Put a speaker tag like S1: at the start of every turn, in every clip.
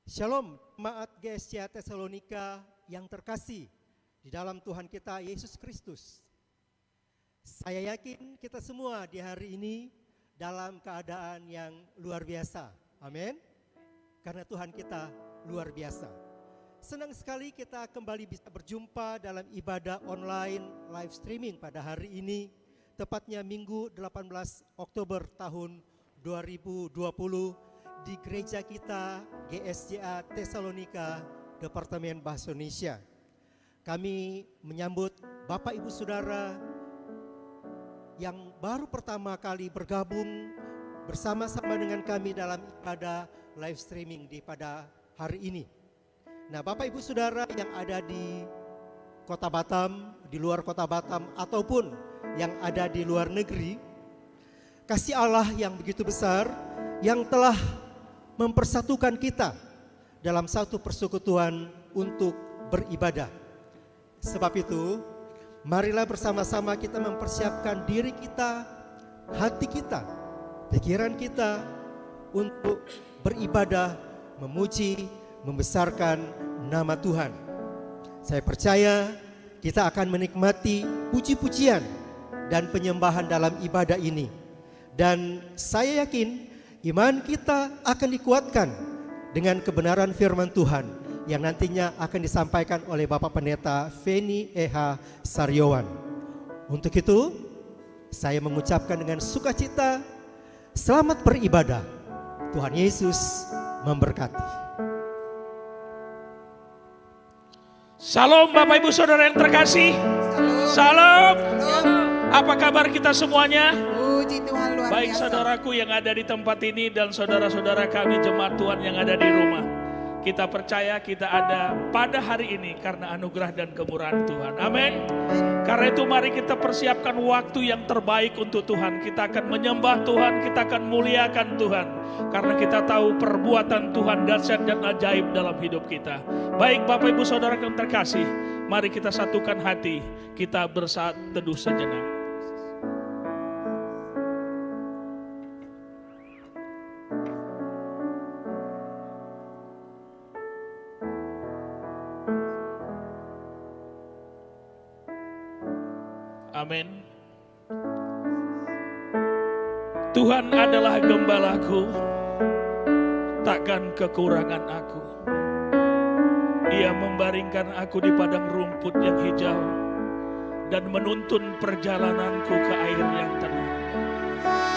S1: Shalom, jemaat GSCA Tesalonika yang terkasih di dalam Tuhan kita Yesus Kristus. Saya yakin kita semua di hari ini dalam keadaan yang luar biasa. Amin. Karena Tuhan kita luar biasa. Senang sekali kita kembali bisa berjumpa dalam ibadah online live streaming pada hari ini, tepatnya Minggu 18 Oktober tahun 2020 di gereja kita GSCA Tesalonika, Departemen Bahasa Indonesia. Kami menyambut Bapak Ibu Saudara yang baru pertama kali bergabung bersama-sama dengan kami dalam ibadah live streaming pada hari ini. Nah, Bapak Ibu Saudara yang ada di Kota Batam, di luar Kota Batam, ataupun yang ada di luar negeri, kasih Allah yang begitu besar yang telah mempersatukan kita dalam satu persekutuan untuk beribadah. Sebab itu, marilah bersama-sama kita mempersiapkan diri kita, hati kita, pikiran kita untuk beribadah, memuji, membesarkan nama Tuhan. Saya percaya kita akan menikmati puji-pujian dan penyembahan dalam ibadah ini. Dan saya yakin iman kita akan dikuatkan dengan kebenaran firman Tuhan yang nantinya akan disampaikan oleh Bapak Pendeta Feni E.H. Saryowan. Untuk itu, saya mengucapkan dengan sukacita, selamat beribadah. Tuhan Yesus memberkati.
S2: Salam Bapak Ibu Saudara yang terkasih. Salam. Apa kabar kita semuanya?
S3: Puji Tuhan luar
S2: Baik
S3: biasa.
S2: saudaraku yang ada di tempat ini dan saudara-saudara kami jemaat Tuhan yang ada di rumah. Kita percaya kita ada pada hari ini karena anugerah dan kemurahan Tuhan. Amin. Karena itu mari kita persiapkan waktu yang terbaik untuk Tuhan. Kita akan menyembah Tuhan, kita akan muliakan Tuhan. Karena kita tahu perbuatan Tuhan dahsyat dan ajaib dalam hidup kita. Baik Bapak Ibu Saudara yang terkasih, mari kita satukan hati, kita bersaat teduh sejenak. Amin. Tuhan adalah gembalaku, takkan kekurangan aku. Ia membaringkan aku di padang rumput yang hijau dan menuntun perjalananku ke air yang tenang.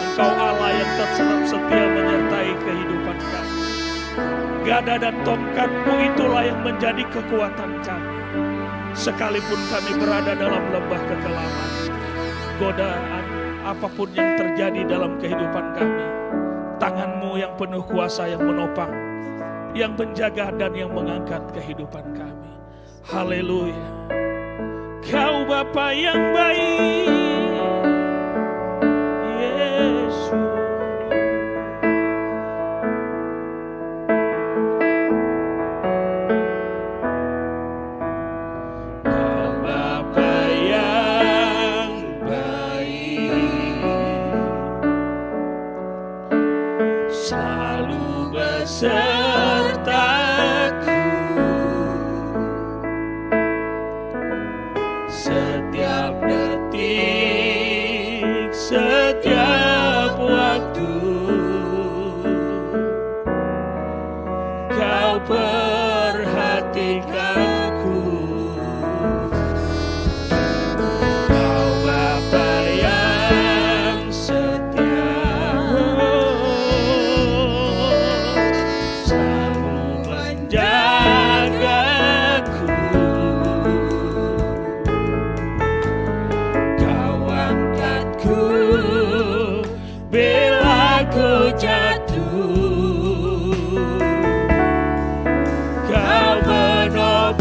S2: Engkau Allah yang tetap setia menyertai kehidupan kami. Gada dan tongkatmu itulah yang menjadi kekuatan kami. Sekalipun kami berada dalam lembah kekelaman, godaan apapun yang terjadi dalam kehidupan kami, tangan-Mu yang penuh kuasa yang menopang, yang menjaga dan yang mengangkat kehidupan kami. Haleluya. Kau Bapa yang baik, Yesus. Sertaku setiap detik, setiap waktu. Kau perhatikanku. Kau Bapa yang setia, jagaku. Kau angkatku bila ku jatuh. Kau menolongku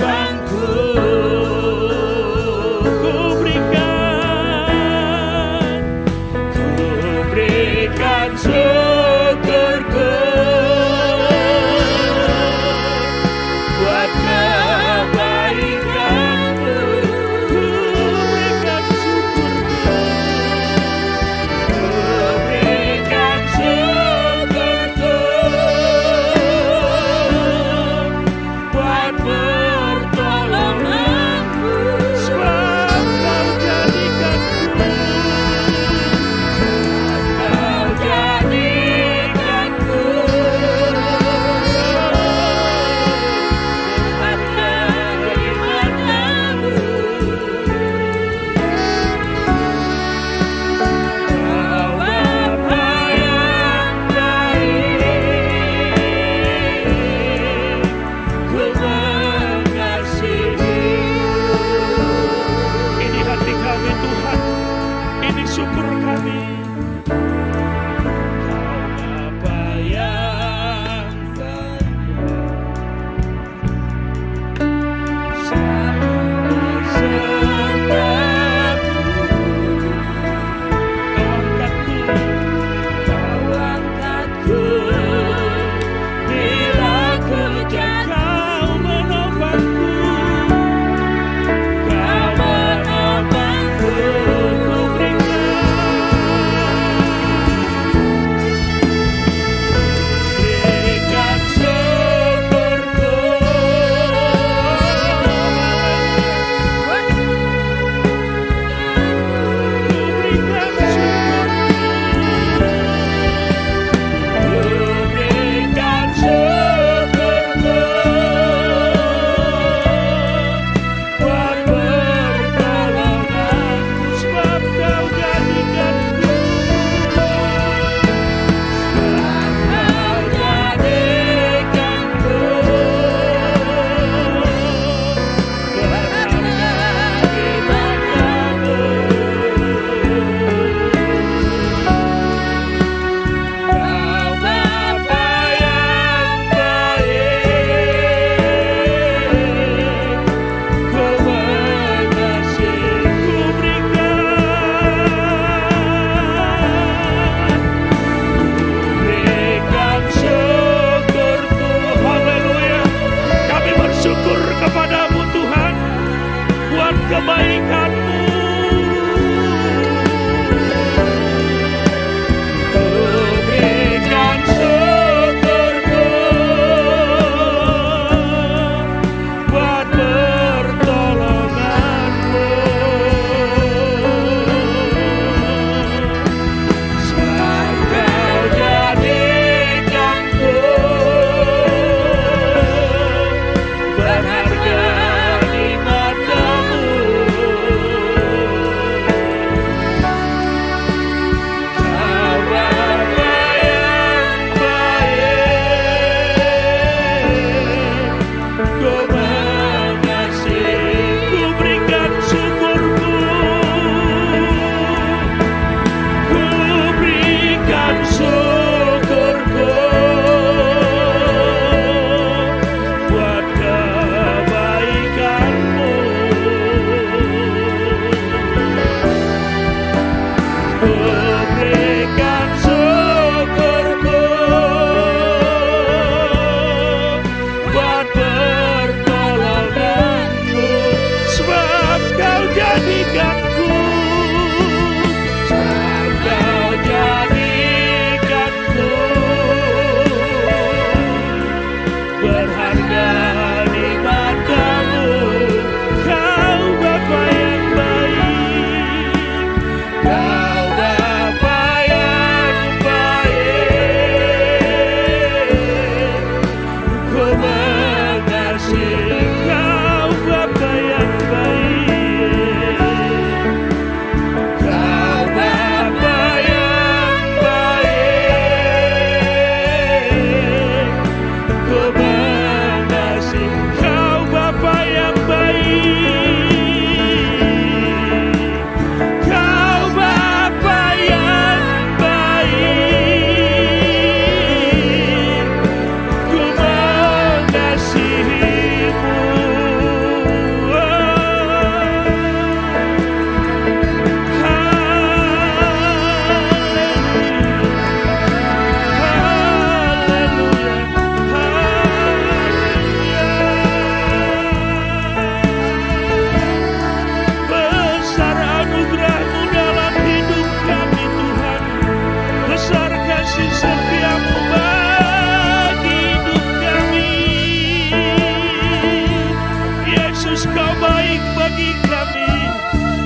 S2: Yesus Kau baik bagi kami,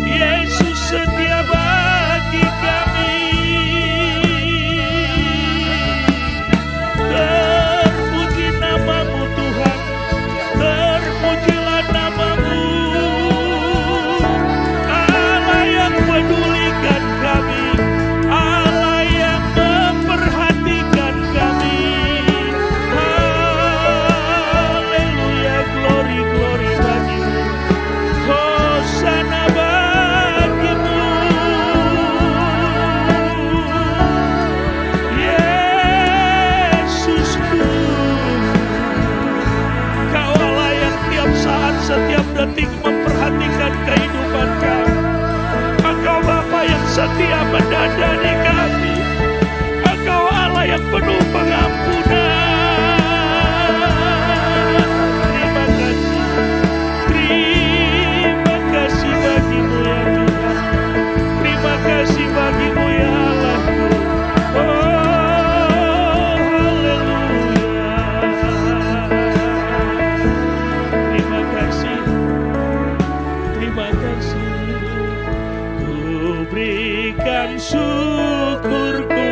S2: Yesus setia bagi kami. Terpuji nama-Mu Tuhan, terpujilah nama-Mu, Allah yang pedulikan kami, Allah yang memperhatikan kami. Haleluya, glory, glory bagi-Mu, Hosana bagi-Mu. Yesusku, Kau Allah yang tiap saat, setiap detik memperhatikan kehidupan kami. Engkau Bapa yang setia mendandani kami, Engkau Allah yang penuh pengampunan. Terima kasih bagi-Mu ya Tuhan, terima kasih bagi-Mu ya Allahku. Oh haleluya, terima kasih, terima kasih. Ku berikan syukurku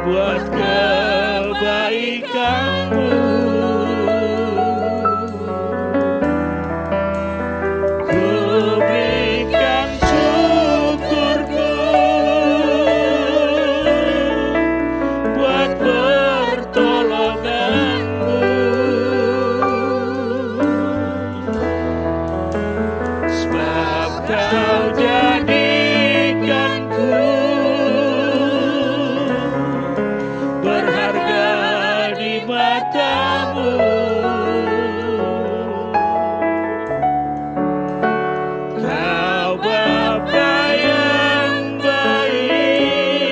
S2: buat kebaikan-Mu. Ku berikan syukurku buat pertolongan-Mu. Sebab Kau jadikanku berharga di mata-Mu. Kau Bapa yang baik,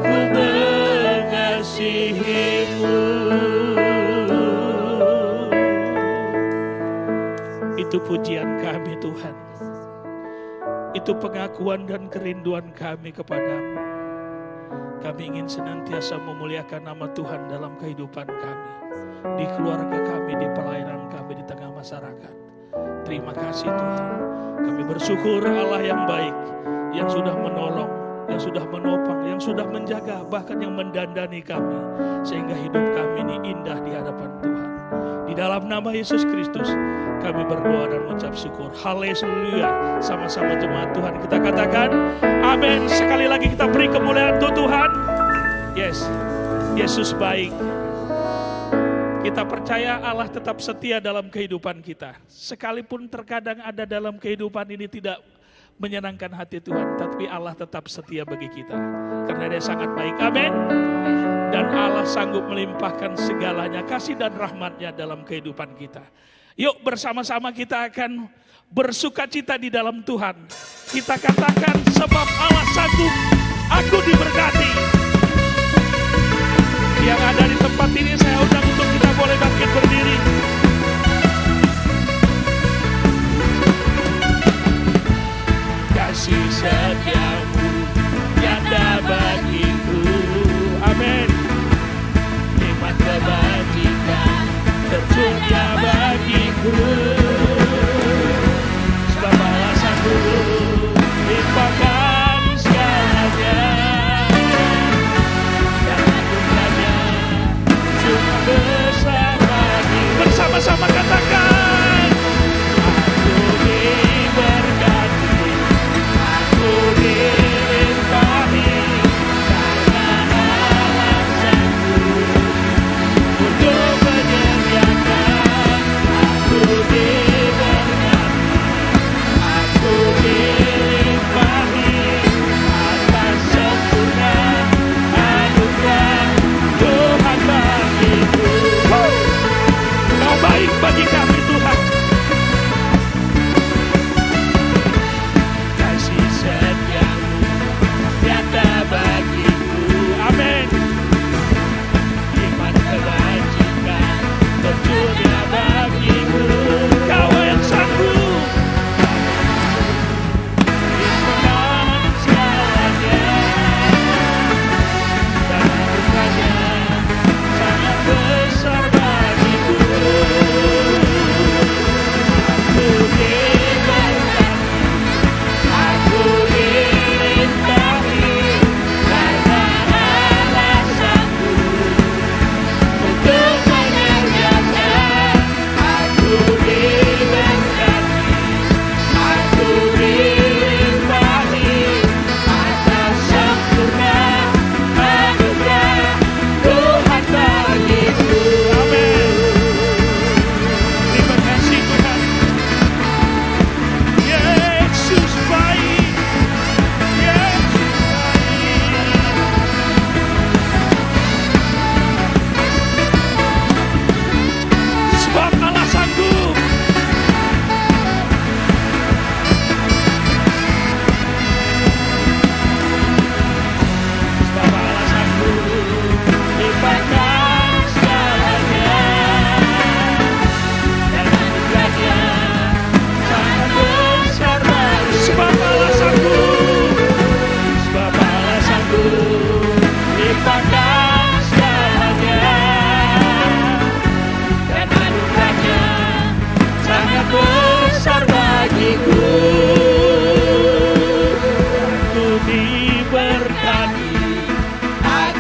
S2: ku mengasihi-Mu. Itu pujian kami Tuhan, itu pengakuan dan kerinduan kami kepadamu. Kami ingin senantiasa memuliakan nama Tuhan dalam kehidupan kami, di keluarga kami, di pelayanan kami, di tengah masyarakat. Terima kasih Tuhan. Kami bersyukur Allah yang baik, yang sudah menolong, yang sudah menopang, yang sudah menjaga, bahkan yang mendandani kami, sehingga hidup kami ini indah di hadapan Tuhan. Di dalam nama Yesus Kristus kami berdoa dan mengucap syukur. Haleluya. Sama-sama jemaat Tuhan kita katakan amin. Sekali lagi kita beri kemuliaan untuk Tuhan. Yes, Yesus baik. Kita percaya Allah tetap setia dalam kehidupan kita. Sekalipun terkadang ada dalam kehidupan ini tidak menyenangkan hati Tuhan, tapi Allah tetap setia bagi kita. Karena Dia sangat baik. Amin. Dan Allah sanggup melimpahkan segalanya, kasih dan rahmat-Nya dalam kehidupan kita. Yuk bersama-sama kita akan bersukacita di dalam Tuhan. Kita katakan sebab Allah sanggup, aku diberkati. Yang ada di tempat ini saya undang untuk kita boleh bangkit berdiri. Kasih setiamu nyata bagiku. Amin. Nikmat kebajikan tercurah bagiku. Sebab Allah sanggup limpahkan segalanya.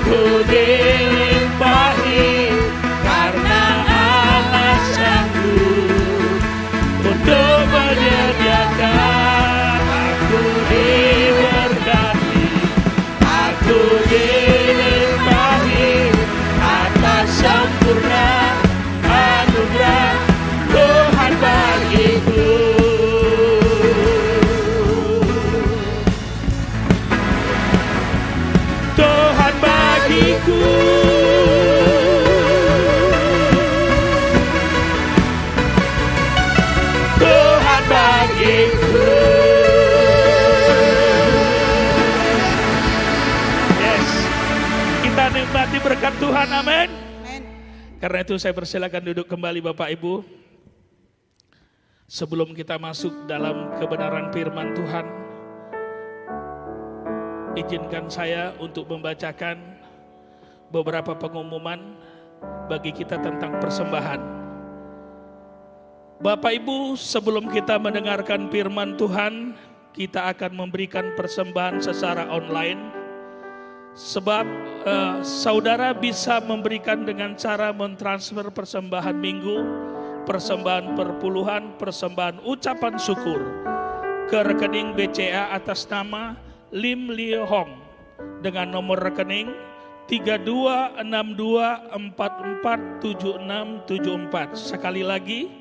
S2: Aku dilimpahi karena Allah sanggup untuk menyediakan. Aku diberkati, aku dilimpahi atas sempurna anugerah Tuhan bagiku. Tuhan bagiku. Tuhan bagiku. Yes. Kita nikmati berkat Tuhan, amin. Karena itu saya persilakan duduk kembali Bapak Ibu. Sebelum kita masuk dalam kebenaran firman Tuhan, izinkan saya untuk membacakan beberapa pengumuman bagi kita tentang persembahan. Bapak Ibu, sebelum kita mendengarkan firman Tuhan, kita akan memberikan persembahan secara online. Sebab saudara bisa memberikan dengan cara mentransfer persembahan minggu, persembahan perpuluhan, persembahan ucapan syukur ke rekening BCA atas nama Lim Lie Hong dengan nomor rekening 3262447674. Sekali lagi,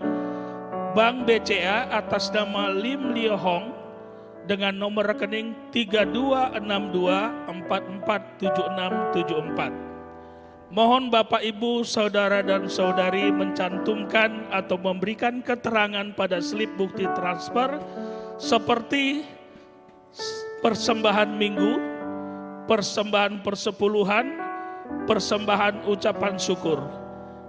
S2: Bank BCA atas nama Lim Lie Hong dengan nomor rekening 3262447674. Mohon Bapak Ibu, Saudara dan Saudari mencantumkan atau memberikan keterangan pada slip bukti transfer seperti persembahan minggu, persembahan persepuluhan, persembahan ucapan syukur.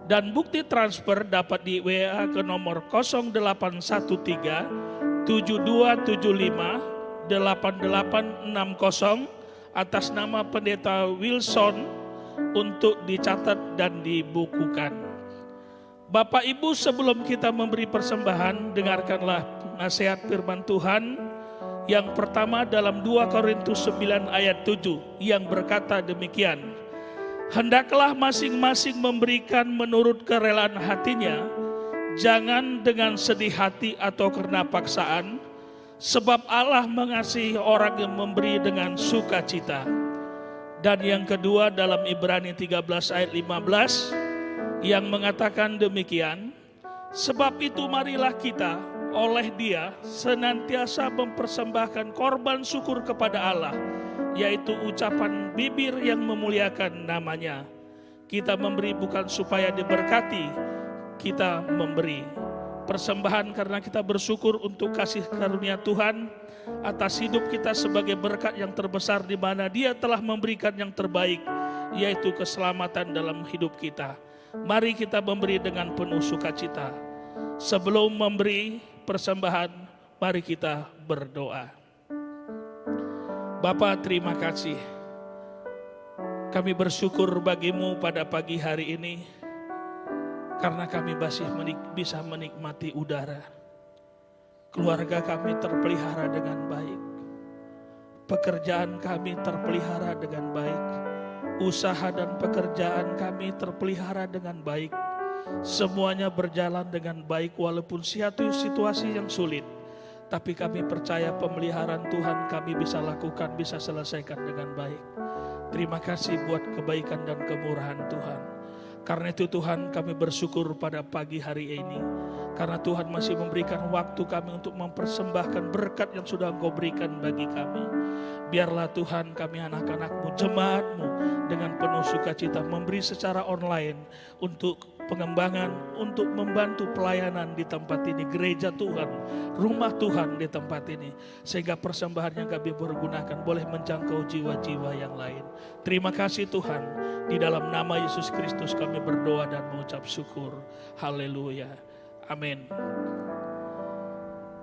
S2: Dan bukti transfer dapat di WA ke nomor 0813 7275 8860 atas nama Pendeta Wilson untuk dicatat dan dibukukan. Bapak Ibu, sebelum kita memberi persembahan, dengarkanlah nasihat firman Tuhan yang pertama dalam 2 Korintus 9 ayat 7 yang berkata demikian. Hendaklah masing-masing memberikan menurut kerelaan hatinya, jangan dengan sedih hati atau karena paksaan, sebab Allah mengasihi orang yang memberi dengan sukacita. Dan yang kedua dalam Ibrani 13 ayat 15 yang mengatakan demikian, sebab itu marilah kita oleh Dia senantiasa mempersembahkan korban syukur kepada Allah, yaitu ucapan bibir yang memuliakan namanya. Kita memberi bukan supaya diberkati, kita memberi persembahan karena kita bersyukur untuk kasih karunia Tuhan atas hidup kita sebagai berkat yang terbesar di mana Dia telah memberikan yang terbaik, yaitu keselamatan dalam hidup kita. Mari kita memberi dengan penuh sukacita. Sebelum memberi persembahan, mari kita berdoa. Bapa, terima kasih. Kami bersyukur bagimu pada pagi hari ini, karena kami masih bisa menikmati udara. Keluarga kami terpelihara dengan baik. Pekerjaan kami terpelihara dengan baik. Usaha dan pekerjaan kami terpelihara dengan baik. Semuanya berjalan dengan baik walaupun situasi yang sulit. Tapi kami percaya pemeliharaan Tuhan kami bisa lakukan, bisa selesaikan dengan baik. Terima kasih buat kebaikan dan kemurahan Tuhan. Karena itu Tuhan, kami bersyukur pada pagi hari ini. Karena Tuhan masih memberikan waktu kami untuk mempersembahkan berkat yang sudah Engkau berikan bagi kami. Biarlah Tuhan, kami anak-anak-Mu, jemaat-Mu dengan penuh sukacita memberi secara online untuk pengembangan, untuk membantu pelayanan di tempat ini, gereja Tuhan, rumah Tuhan di tempat ini. Sehingga persembahan yang kami pergunakan boleh menjangkau jiwa-jiwa yang lain. Terima kasih Tuhan, di dalam nama Yesus Kristus kami berdoa dan mengucap syukur. Haleluya. Amin.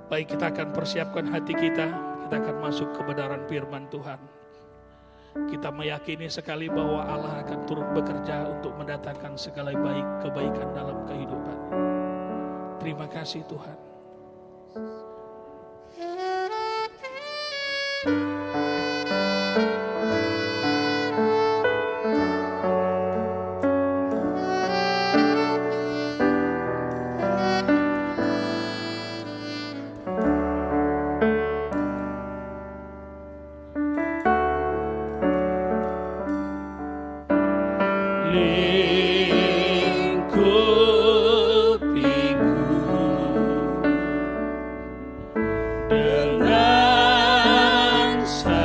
S2: Baik, kita akan persiapkan hati kita akan masuk kebenaran firman Tuhan. Kita meyakini sekali bahwa Allah akan turut bekerja untuk mendatangkan segala kebaikan dalam kehidupan. Terima kasih Tuhan. lingkupiku dengan sayapmu,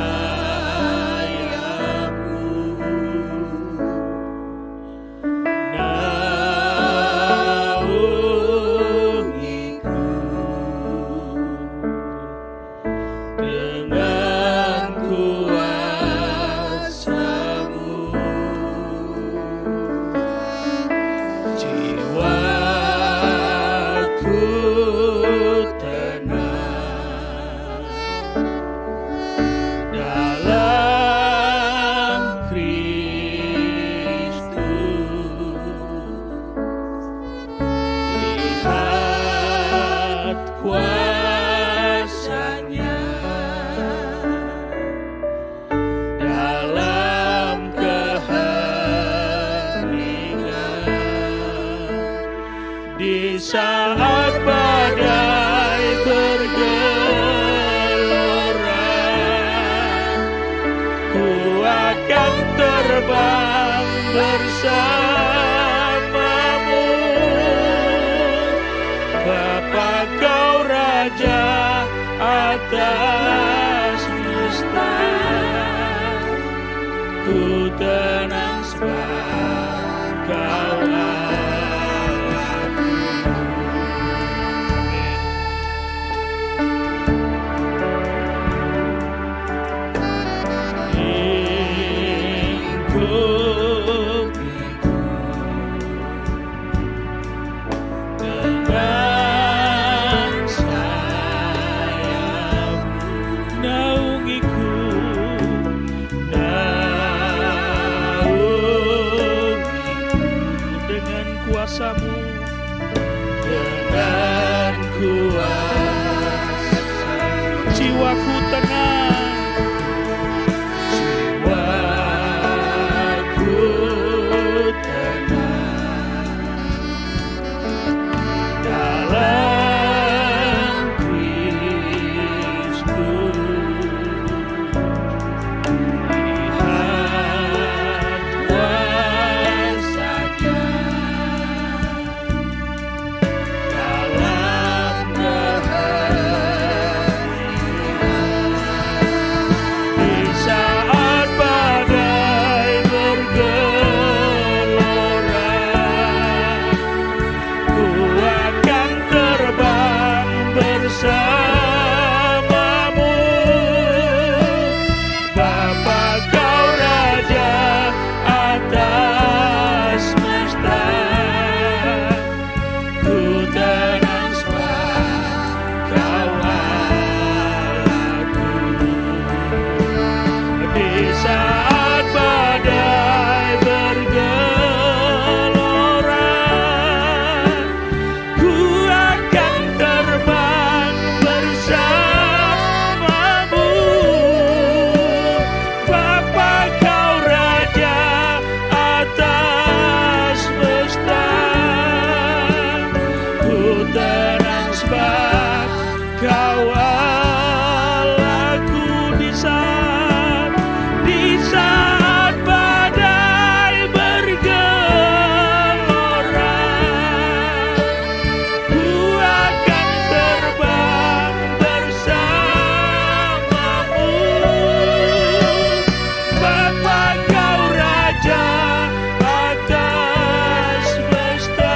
S2: naungiku dengan kuasa-Mu. Jiwaku tenang dalam Kristus. Lihat kuasa-Nya dalam keheningan. Di saat badai bergelora, ku akan terbang bersamamu. Bapa, Kau Raja atas semesta, ku tenang sebab Kau Allahku. Lingkupiku dengan sayap-Mu, naungiku dengan kuasa-Mu, dengan kuasa-Mu. Jiwaku tenang, jiwaku tenang dalam Kristus. Lihat kuasa-Nya dalam keheningan. Di saat badai bergelora, ku akan terbang bersamamu. Bapa, Kau Raja atas semesta, ku tenang sebab Kau Allahku. Di saat badai bergelora, ku akan terbang bersamamu. Bapa, Kau Raja atas semesta, ku tenang sebab Kau Allahku. Di saat badai bergelora, ku akan terbang bersamamu. Bapa, Kau Raja atas semesta,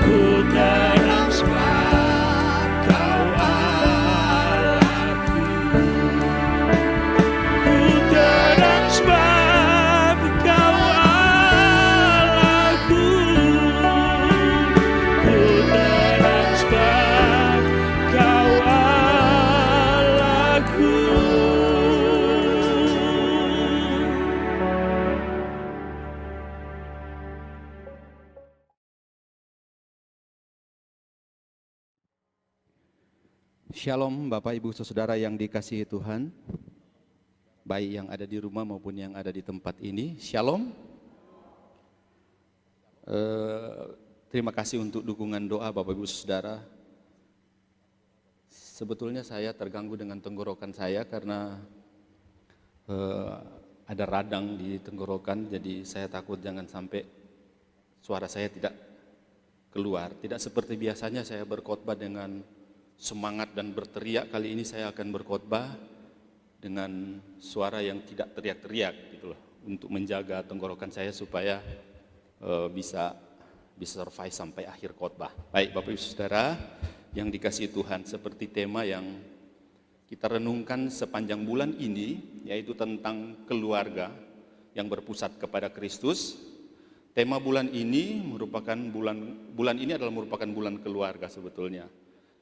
S2: ku tenang sebab Kau Allahku. Ku tenang sebab Kau Allahku. Ku tenang sebab Kau Allahku.
S3: Shalom Bapak Ibu Saudara yang dikasihi Tuhan, baik yang ada di rumah maupun yang ada di tempat ini. Shalom. Terima kasih untuk dukungan doa Bapak Ibu Saudara. Sebetulnya saya terganggu dengan tenggorokan saya karena ada radang di tenggorokan, jadi saya takut jangan sampai suara saya tidak keluar. Tidak seperti biasanya saya berkhotbah dengan semangat dan berteriak, kali ini saya akan berkhotbah dengan suara yang tidak teriak-teriak gitu loh, untuk menjaga tenggorokan saya supaya bisa survive sampai akhir khotbah. Baik Bapak Ibu Saudara yang dikasihi Tuhan, seperti tema yang kita renungkan sepanjang bulan ini, yaitu tentang keluarga yang berpusat kepada Kristus. Tema bulan ini merupakan bulan ini adalah merupakan bulan keluarga sebetulnya.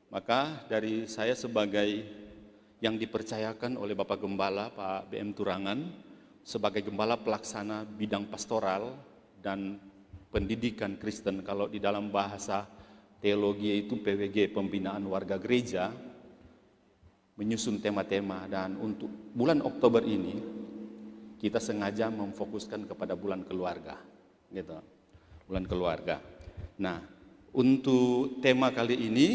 S3: Maka dari saya sebagai yang dipercayakan oleh Bapak Gembala Pak BM Turangan sebagai gembala pelaksana bidang pastoral dan pendidikan Kristen, kalau di dalam bahasa teologi itu PWG, pembinaan warga gereja, menyusun tema-tema. Dan untuk bulan Oktober ini kita sengaja memfokuskan kepada bulan keluarga, gitu. Bulan keluarga. Nah, untuk tema kali ini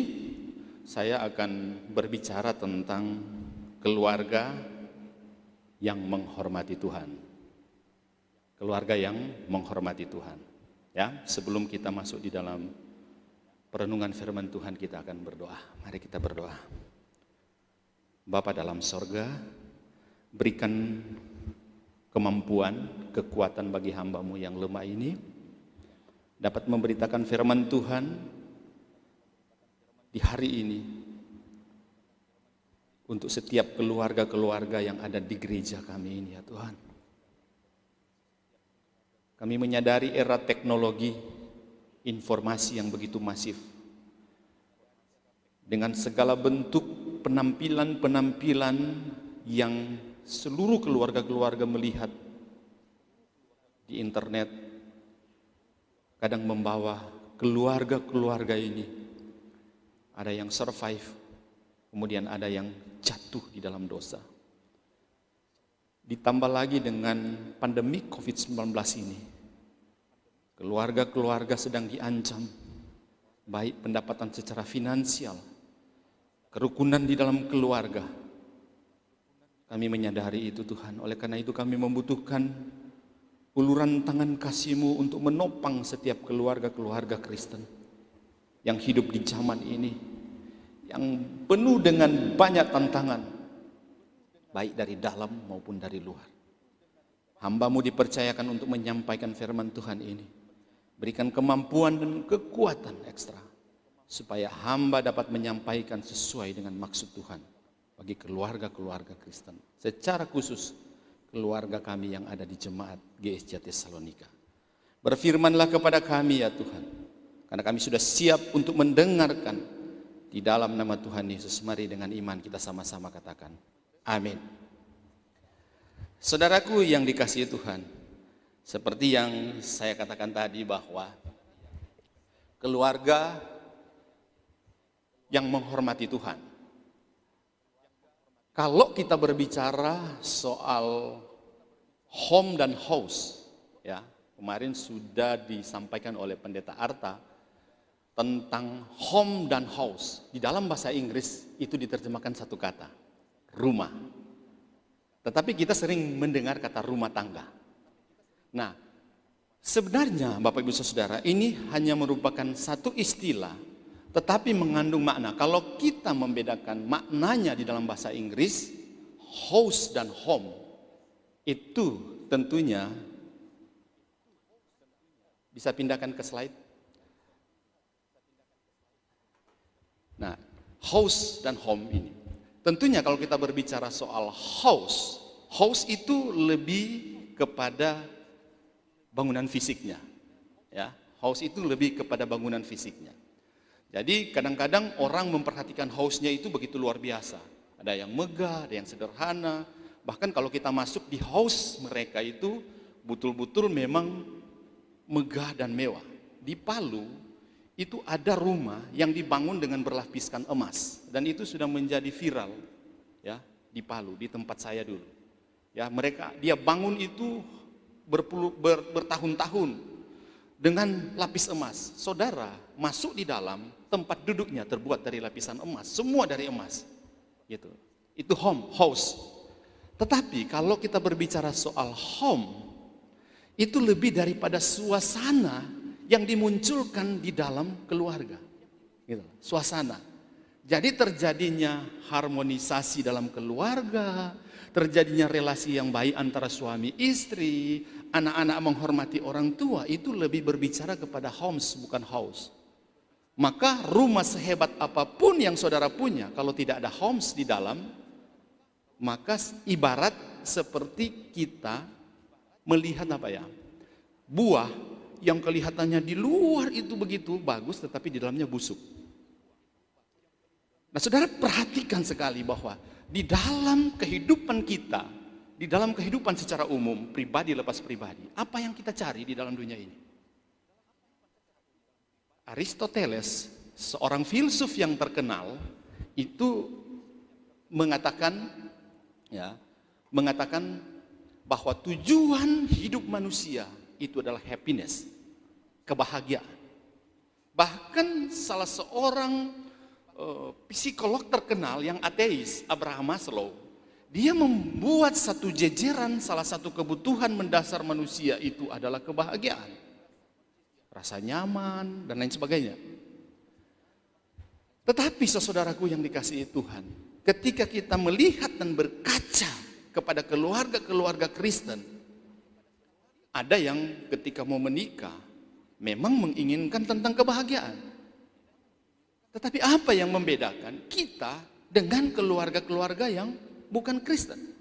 S3: saya akan berbicara tentang keluarga yang menghormati Tuhan. Keluarga yang menghormati Tuhan. Ya, sebelum kita masuk di dalam perenungan firman Tuhan, kita akan berdoa. Mari kita berdoa. Bapa dalam sorga, berikan kemampuan, kekuatan bagi hamba-Mu yang lemah ini, dapat memberitakan firman Tuhan di hari ini, untuk setiap keluarga-keluarga yang ada di gereja kami ini ya Tuhan. Kami menyadari era teknologi, informasi yang begitu masif, dengan segala bentuk penampilan-penampilan yang seluruh keluarga-keluarga melihat di internet, kadang membawa keluarga-keluarga ini, ada yang survive, kemudian ada yang jatuh di dalam dosa. Ditambah lagi dengan pandemi COVID-19 ini, keluarga-keluarga sedang diancam, baik pendapatan secara finansial, kerukunan di dalam keluarga. Kami menyadari itu Tuhan. Oleh karena itu kami membutuhkan uluran tangan kasih-Mu untuk menopang setiap keluarga-keluarga Kristen yang hidup di zaman ini, yang penuh dengan banyak tantangan, baik dari dalam maupun dari luar. Hamba-Mu dipercayakan untuk menyampaikan firman Tuhan ini. Berikan kemampuan dan kekuatan ekstra, supaya hamba dapat menyampaikan sesuai dengan maksud Tuhan bagi keluarga-keluarga Kristen. Secara khusus keluarga kami yang ada di jemaat GSJ Tesalonika. Berfirmanlah kepada kami ya Tuhan, karena kami sudah siap untuk mendengarkan. Di dalam nama Tuhan Yesus, mari dengan iman kita sama-sama katakan amin. Saudaraku yang dikasihi Tuhan, seperti yang saya katakan tadi bahwa keluarga yang menghormati Tuhan. Kalau kita berbicara soal home dan house, ya, kemarin sudah disampaikan oleh Pendeta Arta tentang home dan house. Di dalam bahasa Inggris itu diterjemahkan satu kata, rumah. Tetapi kita sering mendengar kata rumah tangga. Nah, sebenarnya Bapak Ibu Saudara, ini hanya merupakan satu istilah, tetapi mengandung makna. Kalau kita membedakan maknanya di dalam bahasa Inggris, house dan home, itu tentunya bisa pindahkan ke slide. Nah, house dan home ini, tentunya kalau kita berbicara soal house itu lebih kepada bangunan fisiknya, ya. House itu lebih kepada bangunan fisiknya. Jadi kadang-kadang orang memperhatikan house-nya itu begitu luar biasa. Ada yang megah, ada yang sederhana. Bahkan kalau kita masuk di house mereka itu betul-betul memang megah dan mewah. Di Palu itu ada rumah yang dibangun dengan berlapiskan emas, dan itu sudah menjadi viral, ya, di Palu, di tempat saya dulu. Ya, dia bangun itu bertahun-tahun dengan lapis emas. Saudara masuk di dalam, tempat duduknya terbuat dari lapisan emas, semua dari emas. Gitu. Itu house. Tetapi kalau kita berbicara soal home, itu lebih daripada suasana yang dimunculkan di dalam keluarga. Gitu, suasana. Jadi terjadinya harmonisasi dalam keluarga, terjadinya relasi yang baik antara suami istri, anak-anak menghormati orang tua, itu lebih berbicara kepada homes bukan house. Maka rumah sehebat apapun yang saudara punya, kalau tidak ada homes di dalam, maka ibarat seperti kita melihat apa ya? Buah yang kelihatannya di luar itu begitu bagus, tetapi di dalamnya busuk. Nah, saudara perhatikan sekali bahwa di dalam kehidupan kita, di dalam kehidupan secara umum, pribadi lepas pribadi, apa yang kita cari di dalam dunia ini? Aristoteles, seorang filsuf yang terkenal, itu mengatakan bahwa tujuan hidup manusia itu adalah happiness, kebahagiaan. Bahkan salah seorang psikolog terkenal yang ateis, Abraham Maslow, dia membuat satu jejeran salah satu kebutuhan mendasar manusia itu adalah kebahagiaan, rasa nyaman, dan lain sebagainya. Tetapi saudaraku yang dikasihi Tuhan, ketika kita melihat dan berkaca kepada keluarga-keluarga Kristen, ada yang ketika mau menikah memang menginginkan tentang kebahagiaan. Tetapi apa yang membedakan kita dengan keluarga-keluarga yang bukan Kristen?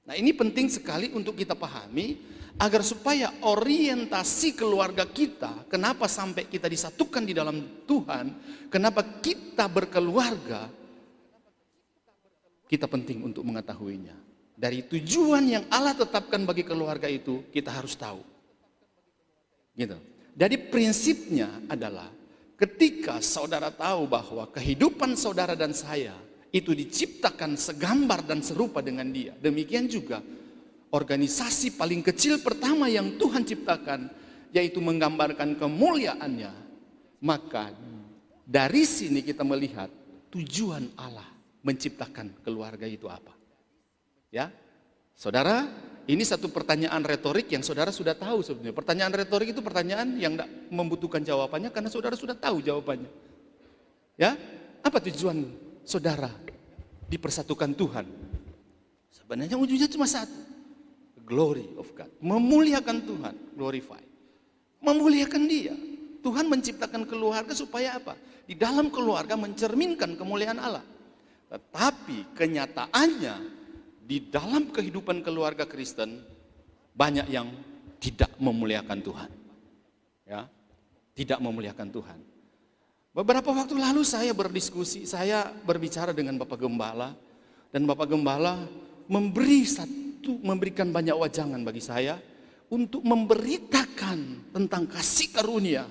S3: Nah, ini penting sekali untuk kita pahami agar supaya orientasi keluarga kita, kenapa sampai kita disatukan di dalam Tuhan, kenapa kita berkeluarga, kita penting untuk mengetahuinya. Dari tujuan yang Allah tetapkan bagi keluarga itu, kita harus tahu. Gitu. Jadi prinsipnya adalah ketika saudara tahu bahwa kehidupan saudara dan saya itu diciptakan segambar dan serupa dengan Dia. Demikian juga organisasi paling kecil pertama yang Tuhan ciptakan, yaitu menggambarkan kemuliaan-Nya. Maka dari sini kita melihat tujuan Allah menciptakan keluarga itu apa. Ya, saudara, ini satu pertanyaan retorik yang saudara sudah tahu sebenarnya. Pertanyaan retorik itu pertanyaan yang tidak membutuhkan jawabannya karena saudara sudah tahu jawabannya. Ya, apa tujuan saudara dipersatukan Tuhan? Sebenarnya ujungnya cuma satu, glory of God, memuliakan Tuhan, glorify, memuliakan Dia. Tuhan menciptakan keluarga supaya apa? Di dalam keluarga mencerminkan kemuliaan Allah. Tetapi kenyataannya di dalam kehidupan keluarga Kristen banyak yang tidak memuliakan Tuhan. Ya, tidak memuliakan Tuhan. Beberapa waktu lalu saya berdiskusi, saya berbicara dengan Bapak Gembala, dan Bapak Gembala memberikan banyak wajangan bagi saya untuk memberitakan tentang kasih karunia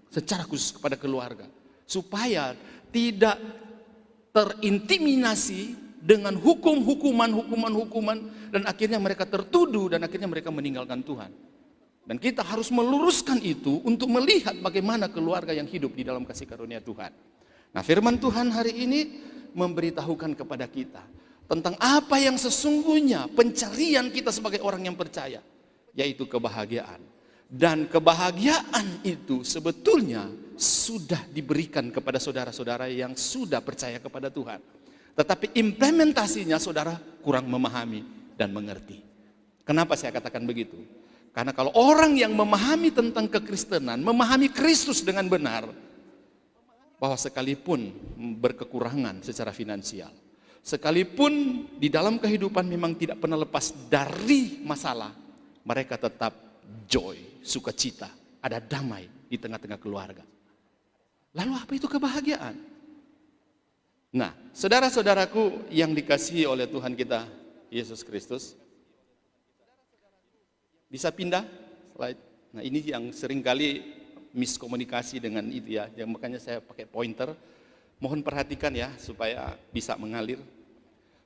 S3: secara khusus kepada keluarga, supaya tidak terintimidasi dengan hukuman, dan akhirnya mereka tertuduh dan akhirnya mereka meninggalkan Tuhan. Dan kita harus meluruskan itu untuk melihat bagaimana keluarga yang hidup di dalam kasih karunia Tuhan. Nah, firman Tuhan hari ini memberitahukan kepada kita tentang apa yang sesungguhnya pencarian kita sebagai orang yang percaya, yaitu kebahagiaan. Dan kebahagiaan itu sebetulnya sudah diberikan kepada saudara-saudara yang sudah percaya kepada Tuhan. Tetapi implementasinya saudara kurang memahami dan mengerti. Kenapa saya katakan begitu? Karena kalau orang yang memahami tentang kekristenan, memahami Kristus dengan benar, bahwa sekalipun berkekurangan secara finansial, sekalipun di dalam kehidupan memang tidak pernah lepas dari masalah, mereka tetap joy, sukacita, ada damai di tengah-tengah keluarga. Lalu apa itu kebahagiaan? Nah, saudara-saudaraku yang dikasihi oleh Tuhan kita Yesus Kristus, bisa pindah slide. Nah, ini yang seringkali miskomunikasi dengan itu ya, yang makanya saya pakai pointer. Mohon perhatikan ya supaya bisa mengalir.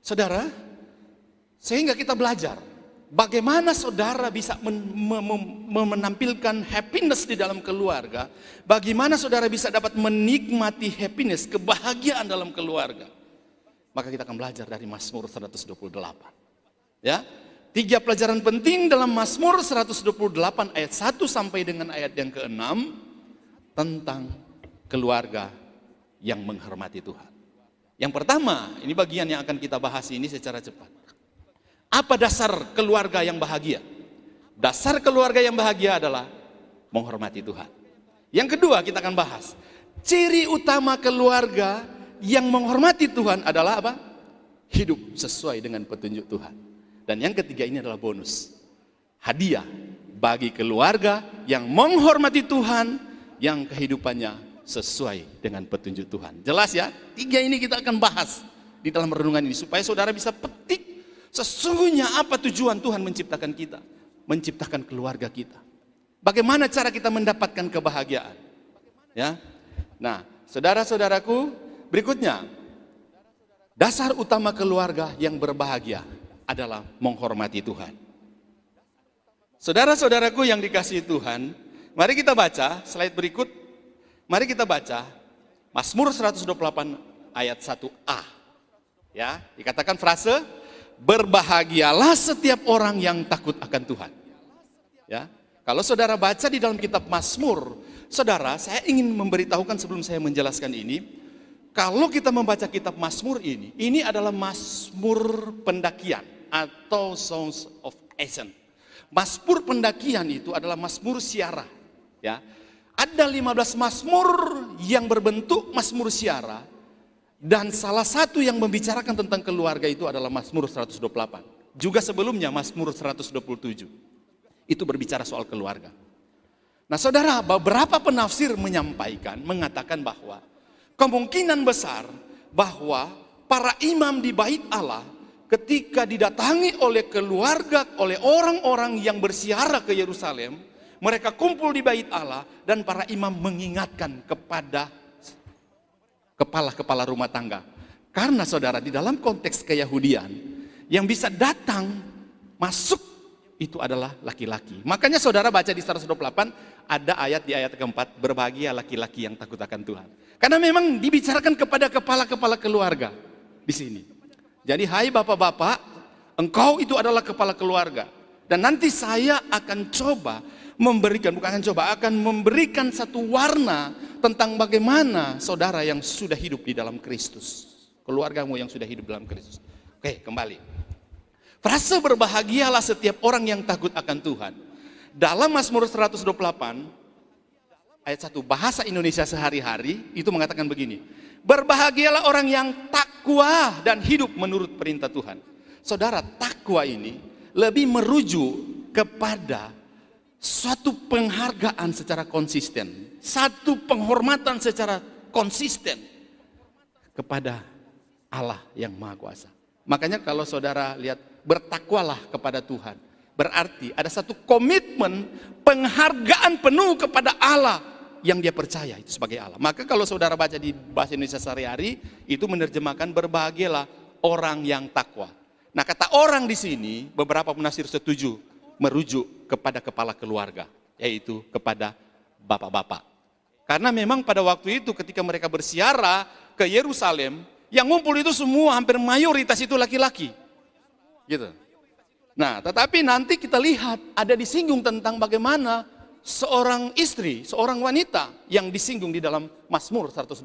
S3: Saudara, sehingga kita belajar bagaimana saudara bisa menampilkan happiness di dalam keluarga, bagaimana saudara bisa dapat menikmati happiness, kebahagiaan dalam keluarga. Maka kita akan belajar dari Mazmur 128. Ya, 3 pelajaran penting dalam Mazmur 128 ayat 1 sampai dengan ayat yang ke-6 tentang keluarga yang menghormati Tuhan. Yang pertama, ini bagian yang akan kita bahas ini secara cepat. Apa dasar keluarga yang bahagia? Dasar keluarga yang bahagia adalah menghormati Tuhan. Yang kedua kita akan bahas, ciri utama keluarga yang menghormati Tuhan adalah apa? Hidup sesuai dengan petunjuk Tuhan. Dan yang ketiga ini adalah bonus, hadiah bagi keluarga yang menghormati Tuhan, yang kehidupannya sesuai dengan petunjuk Tuhan. Jelas ya? 3 ini kita akan bahas di dalam renungan ini, supaya saudara bisa petik sesungguhnya apa tujuan Tuhan menciptakan kita, menciptakan keluarga kita. Bagaimana cara kita mendapatkan kebahagiaan? Ya. Nah, saudara-saudaraku, berikutnya, dasar utama keluarga yang berbahagia adalah menghormati Tuhan. Saudara-saudaraku yang dikasihi Tuhan, mari kita baca slide berikut. Mari kita baca Mazmur 128 ayat 1a. Ya, dikatakan frase, berbahagialah setiap orang yang takut akan Tuhan. Ya, kalau saudara baca di dalam kitab Mazmur, saudara, saya ingin memberitahukan sebelum saya menjelaskan ini, kalau kita membaca kitab Mazmur ini adalah Mazmur pendakian atau Songs of Ascent. Mazmur pendakian itu adalah Mazmur siara. Ya, ada 15 Mazmur yang berbentuk Mazmur siara, dan salah satu yang membicarakan tentang keluarga itu adalah Mazmur 128. Juga sebelumnya Mazmur 127. Itu berbicara soal keluarga. Nah saudara, beberapa penafsir mengatakan bahwa kemungkinan besar bahwa para imam di bait Allah ketika didatangi oleh keluarga, oleh orang-orang yang berziarah ke Yerusalem, mereka kumpul di bait Allah dan para imam mengingatkan kepada kepala-kepala rumah tangga. Karena saudara, di dalam konteks keyahudian, yang bisa datang, masuk, itu adalah laki-laki. Makanya saudara baca di 128, ada ayat di ayat keempat, berbahagia laki-laki yang takut akan Tuhan. Karena memang dibicarakan kepada kepala-kepala keluarga di sini. Jadi hai bapak-bapak, engkau itu adalah kepala keluarga. Dan nanti saya akan coba akan memberikan satu warna tentang bagaimana saudara yang sudah hidup di dalam Kristus. Keluargamu yang sudah hidup dalam Kristus. Oke, kembali. Frase berbahagialah setiap orang yang takut akan Tuhan. Dalam Mazmur 128 ayat 1 bahasa Indonesia sehari-hari itu mengatakan begini. Berbahagialah orang yang takwa dan hidup menurut perintah Tuhan. Saudara, takwa ini lebih merujuk kepada suatu penghargaan secara konsisten, satu penghormatan secara konsisten kepada Allah yang Maha Kuasa. Makanya kalau saudara lihat, bertakwalah kepada Tuhan, berarti ada satu komitmen penghargaan penuh kepada Allah yang dia percaya itu sebagai Allah. Maka kalau saudara baca di bahasa Indonesia sehari-hari, itu menerjemahkan berbahagialah orang yang takwa. Nah, kata orang di sini beberapa penafsir setuju merujuk kepada kepala keluarga, yaitu kepada bapak-bapak. Karena memang pada waktu itu ketika mereka berziarah ke Yerusalem, yang ngumpul itu semua hampir mayoritas itu laki-laki. Gitu. Nah, tetapi nanti kita lihat ada disinggung tentang bagaimana seorang istri, seorang wanita yang disinggung di dalam Mazmur 128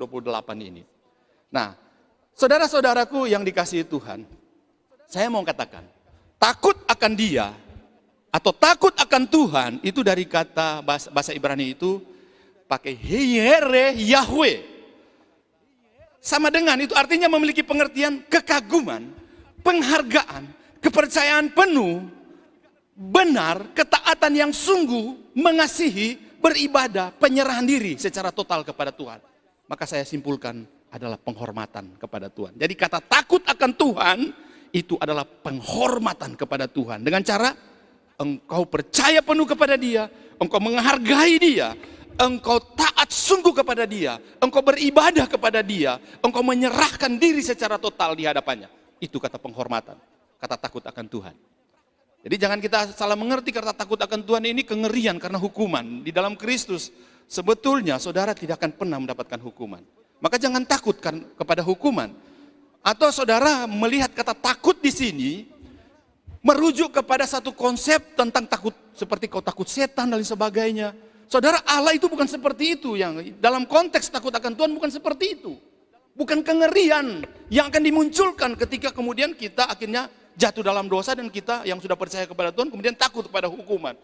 S3: ini. Nah, saudara-saudaraku yang dikasihi Tuhan, saya mau katakan, takut akan Dia atau takut akan Tuhan itu dari kata bahasa Ibrani itu pakai Yere Yahweh. Sama dengan itu artinya memiliki pengertian kekaguman, penghargaan, kepercayaan penuh, benar, ketaatan yang sungguh, mengasihi, beribadah, penyerahan diri secara total kepada Tuhan. Maka saya simpulkan adalah penghormatan kepada Tuhan. Jadi kata takut akan Tuhan itu adalah penghormatan kepada Tuhan. Dengan cara engkau percaya penuh kepada Dia, engkau menghargai Dia, engkau taat sungguh kepada Dia, engkau beribadah kepada Dia, engkau menyerahkan diri secara total di hadapannya. Itu kata penghormatan, kata takut akan Tuhan. Jadi jangan kita salah mengerti kata takut akan Tuhan ini kengerian karena hukuman. Di dalam Kristus sebetulnya saudara tidak akan pernah mendapatkan hukuman. Maka jangan takut kepada hukuman. Atau saudara melihat kata takut di sini merujuk kepada satu konsep tentang takut, seperti kau takut setan dan lain sebagainya. Saudara, Allah itu bukan seperti itu. Yang dalam konteks takut akan Tuhan bukan seperti itu. Bukan kengerian yang akan dimunculkan ketika kemudian kita akhirnya jatuh dalam dosa dan kita yang sudah percaya kepada Tuhan kemudian takut kepada hukuman.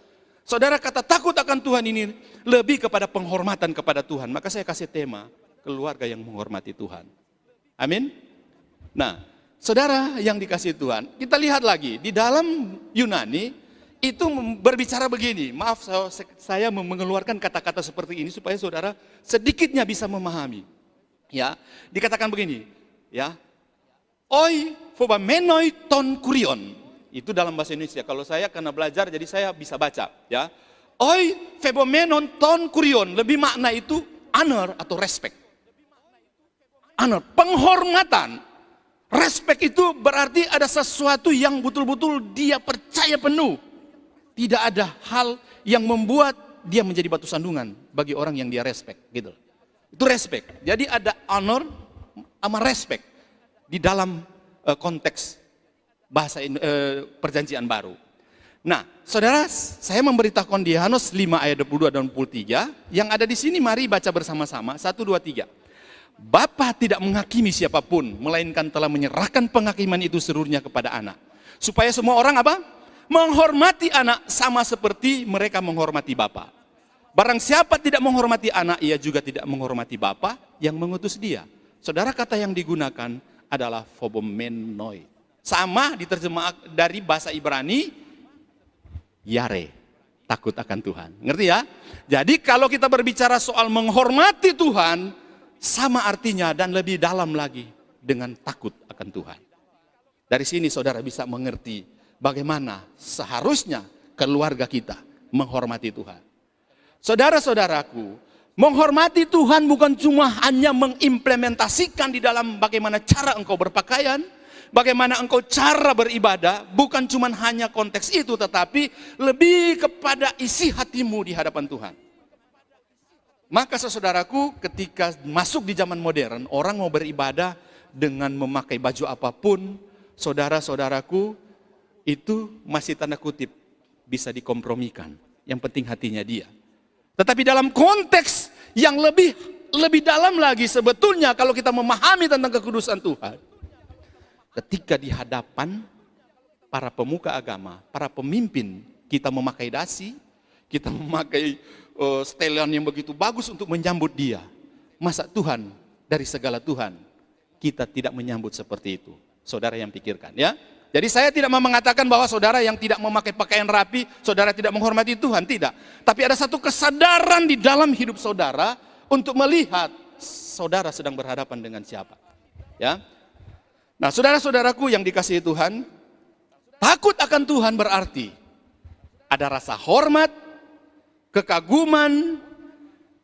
S3: Saudara, kata takut akan Tuhan ini lebih kepada penghormatan kepada Tuhan. Maka saya kasih tema, keluarga yang menghormati Tuhan. Amin. Nah, saudara yang dikasihi Tuhan, kita lihat lagi di dalam Yunani itu berbicara begini. Maaf, saya mengeluarkan kata-kata seperti ini supaya saudara sedikitnya bisa memahami. Ya, dikatakan begini, ya. Oi phobamenoi ton kurion. Itu dalam bahasa Indonesia. Kalau saya karena belajar jadi saya bisa baca, ya. Oi phobamenon ton kurion, lebih makna itu honor atau respect. Honor, penghormatan. Respect itu berarti ada sesuatu yang betul-betul dia percaya penuh. Tidak ada hal yang membuat dia menjadi batu sandungan bagi orang yang dia respect, gitu. Itu respect. Jadi ada honor sama respect di dalam konteks bahasa perjanjian baru. Nah, saudara, saya memberitahukan di Yohanes 5 ayat 22 dan 23 yang ada di sini, mari baca bersama-sama 1 2 3. Bapa tidak menghakimi siapapun, melainkan telah menyerahkan penghakiman itu seluruhnya kepada anak. Supaya semua orang apa? Menghormati anak sama seperti mereka menghormati Bapa. Barang siapa tidak menghormati anak, ia juga tidak menghormati Bapa yang mengutus dia. Saudara, kata yang digunakan adalah phobomenoi. Sama diterjemah dari bahasa Ibrani, yare, takut akan Tuhan. Ngerti ya? Jadi kalau kita berbicara soal menghormati Tuhan, sama artinya dan lebih dalam lagi dengan takut akan Tuhan. Dari sini saudara bisa mengerti bagaimana seharusnya keluarga kita menghormati Tuhan. Saudara-saudaraku, menghormati Tuhan bukan cuma hanya mengimplementasikan di dalam bagaimana cara engkau berpakaian, bagaimana engkau cara beribadah, bukan cuma hanya konteks itu, tetapi lebih kepada isi hatimu di hadapan Tuhan. Maka saudaraku, ketika masuk di zaman modern, orang mau beribadah dengan memakai baju apapun, saudara-saudaraku, itu masih tanda kutip bisa dikompromikan. Yang penting hatinya dia. Tetapi dalam konteks yang lebih dalam lagi, sebetulnya kalau kita memahami tentang kekudusan Tuhan, ketika di hadapan para pemuka agama, para pemimpin, kita memakai dasi, kita memakai setelan yang begitu bagus untuk menyambut dia. Masa Tuhan, dari segala Tuhan, kita tidak menyambut seperti itu. Saudara yang pikirkan, ya. Jadi saya tidak mau mengatakan bahwa saudara yang tidak memakai pakaian rapi, saudara tidak menghormati Tuhan, tidak. Tapi ada satu kesadaran di dalam hidup saudara untuk melihat saudara sedang berhadapan dengan siapa. Ya. Nah, saudara-saudaraku yang dikasihi Tuhan, takut akan Tuhan berarti ada rasa hormat, kekaguman,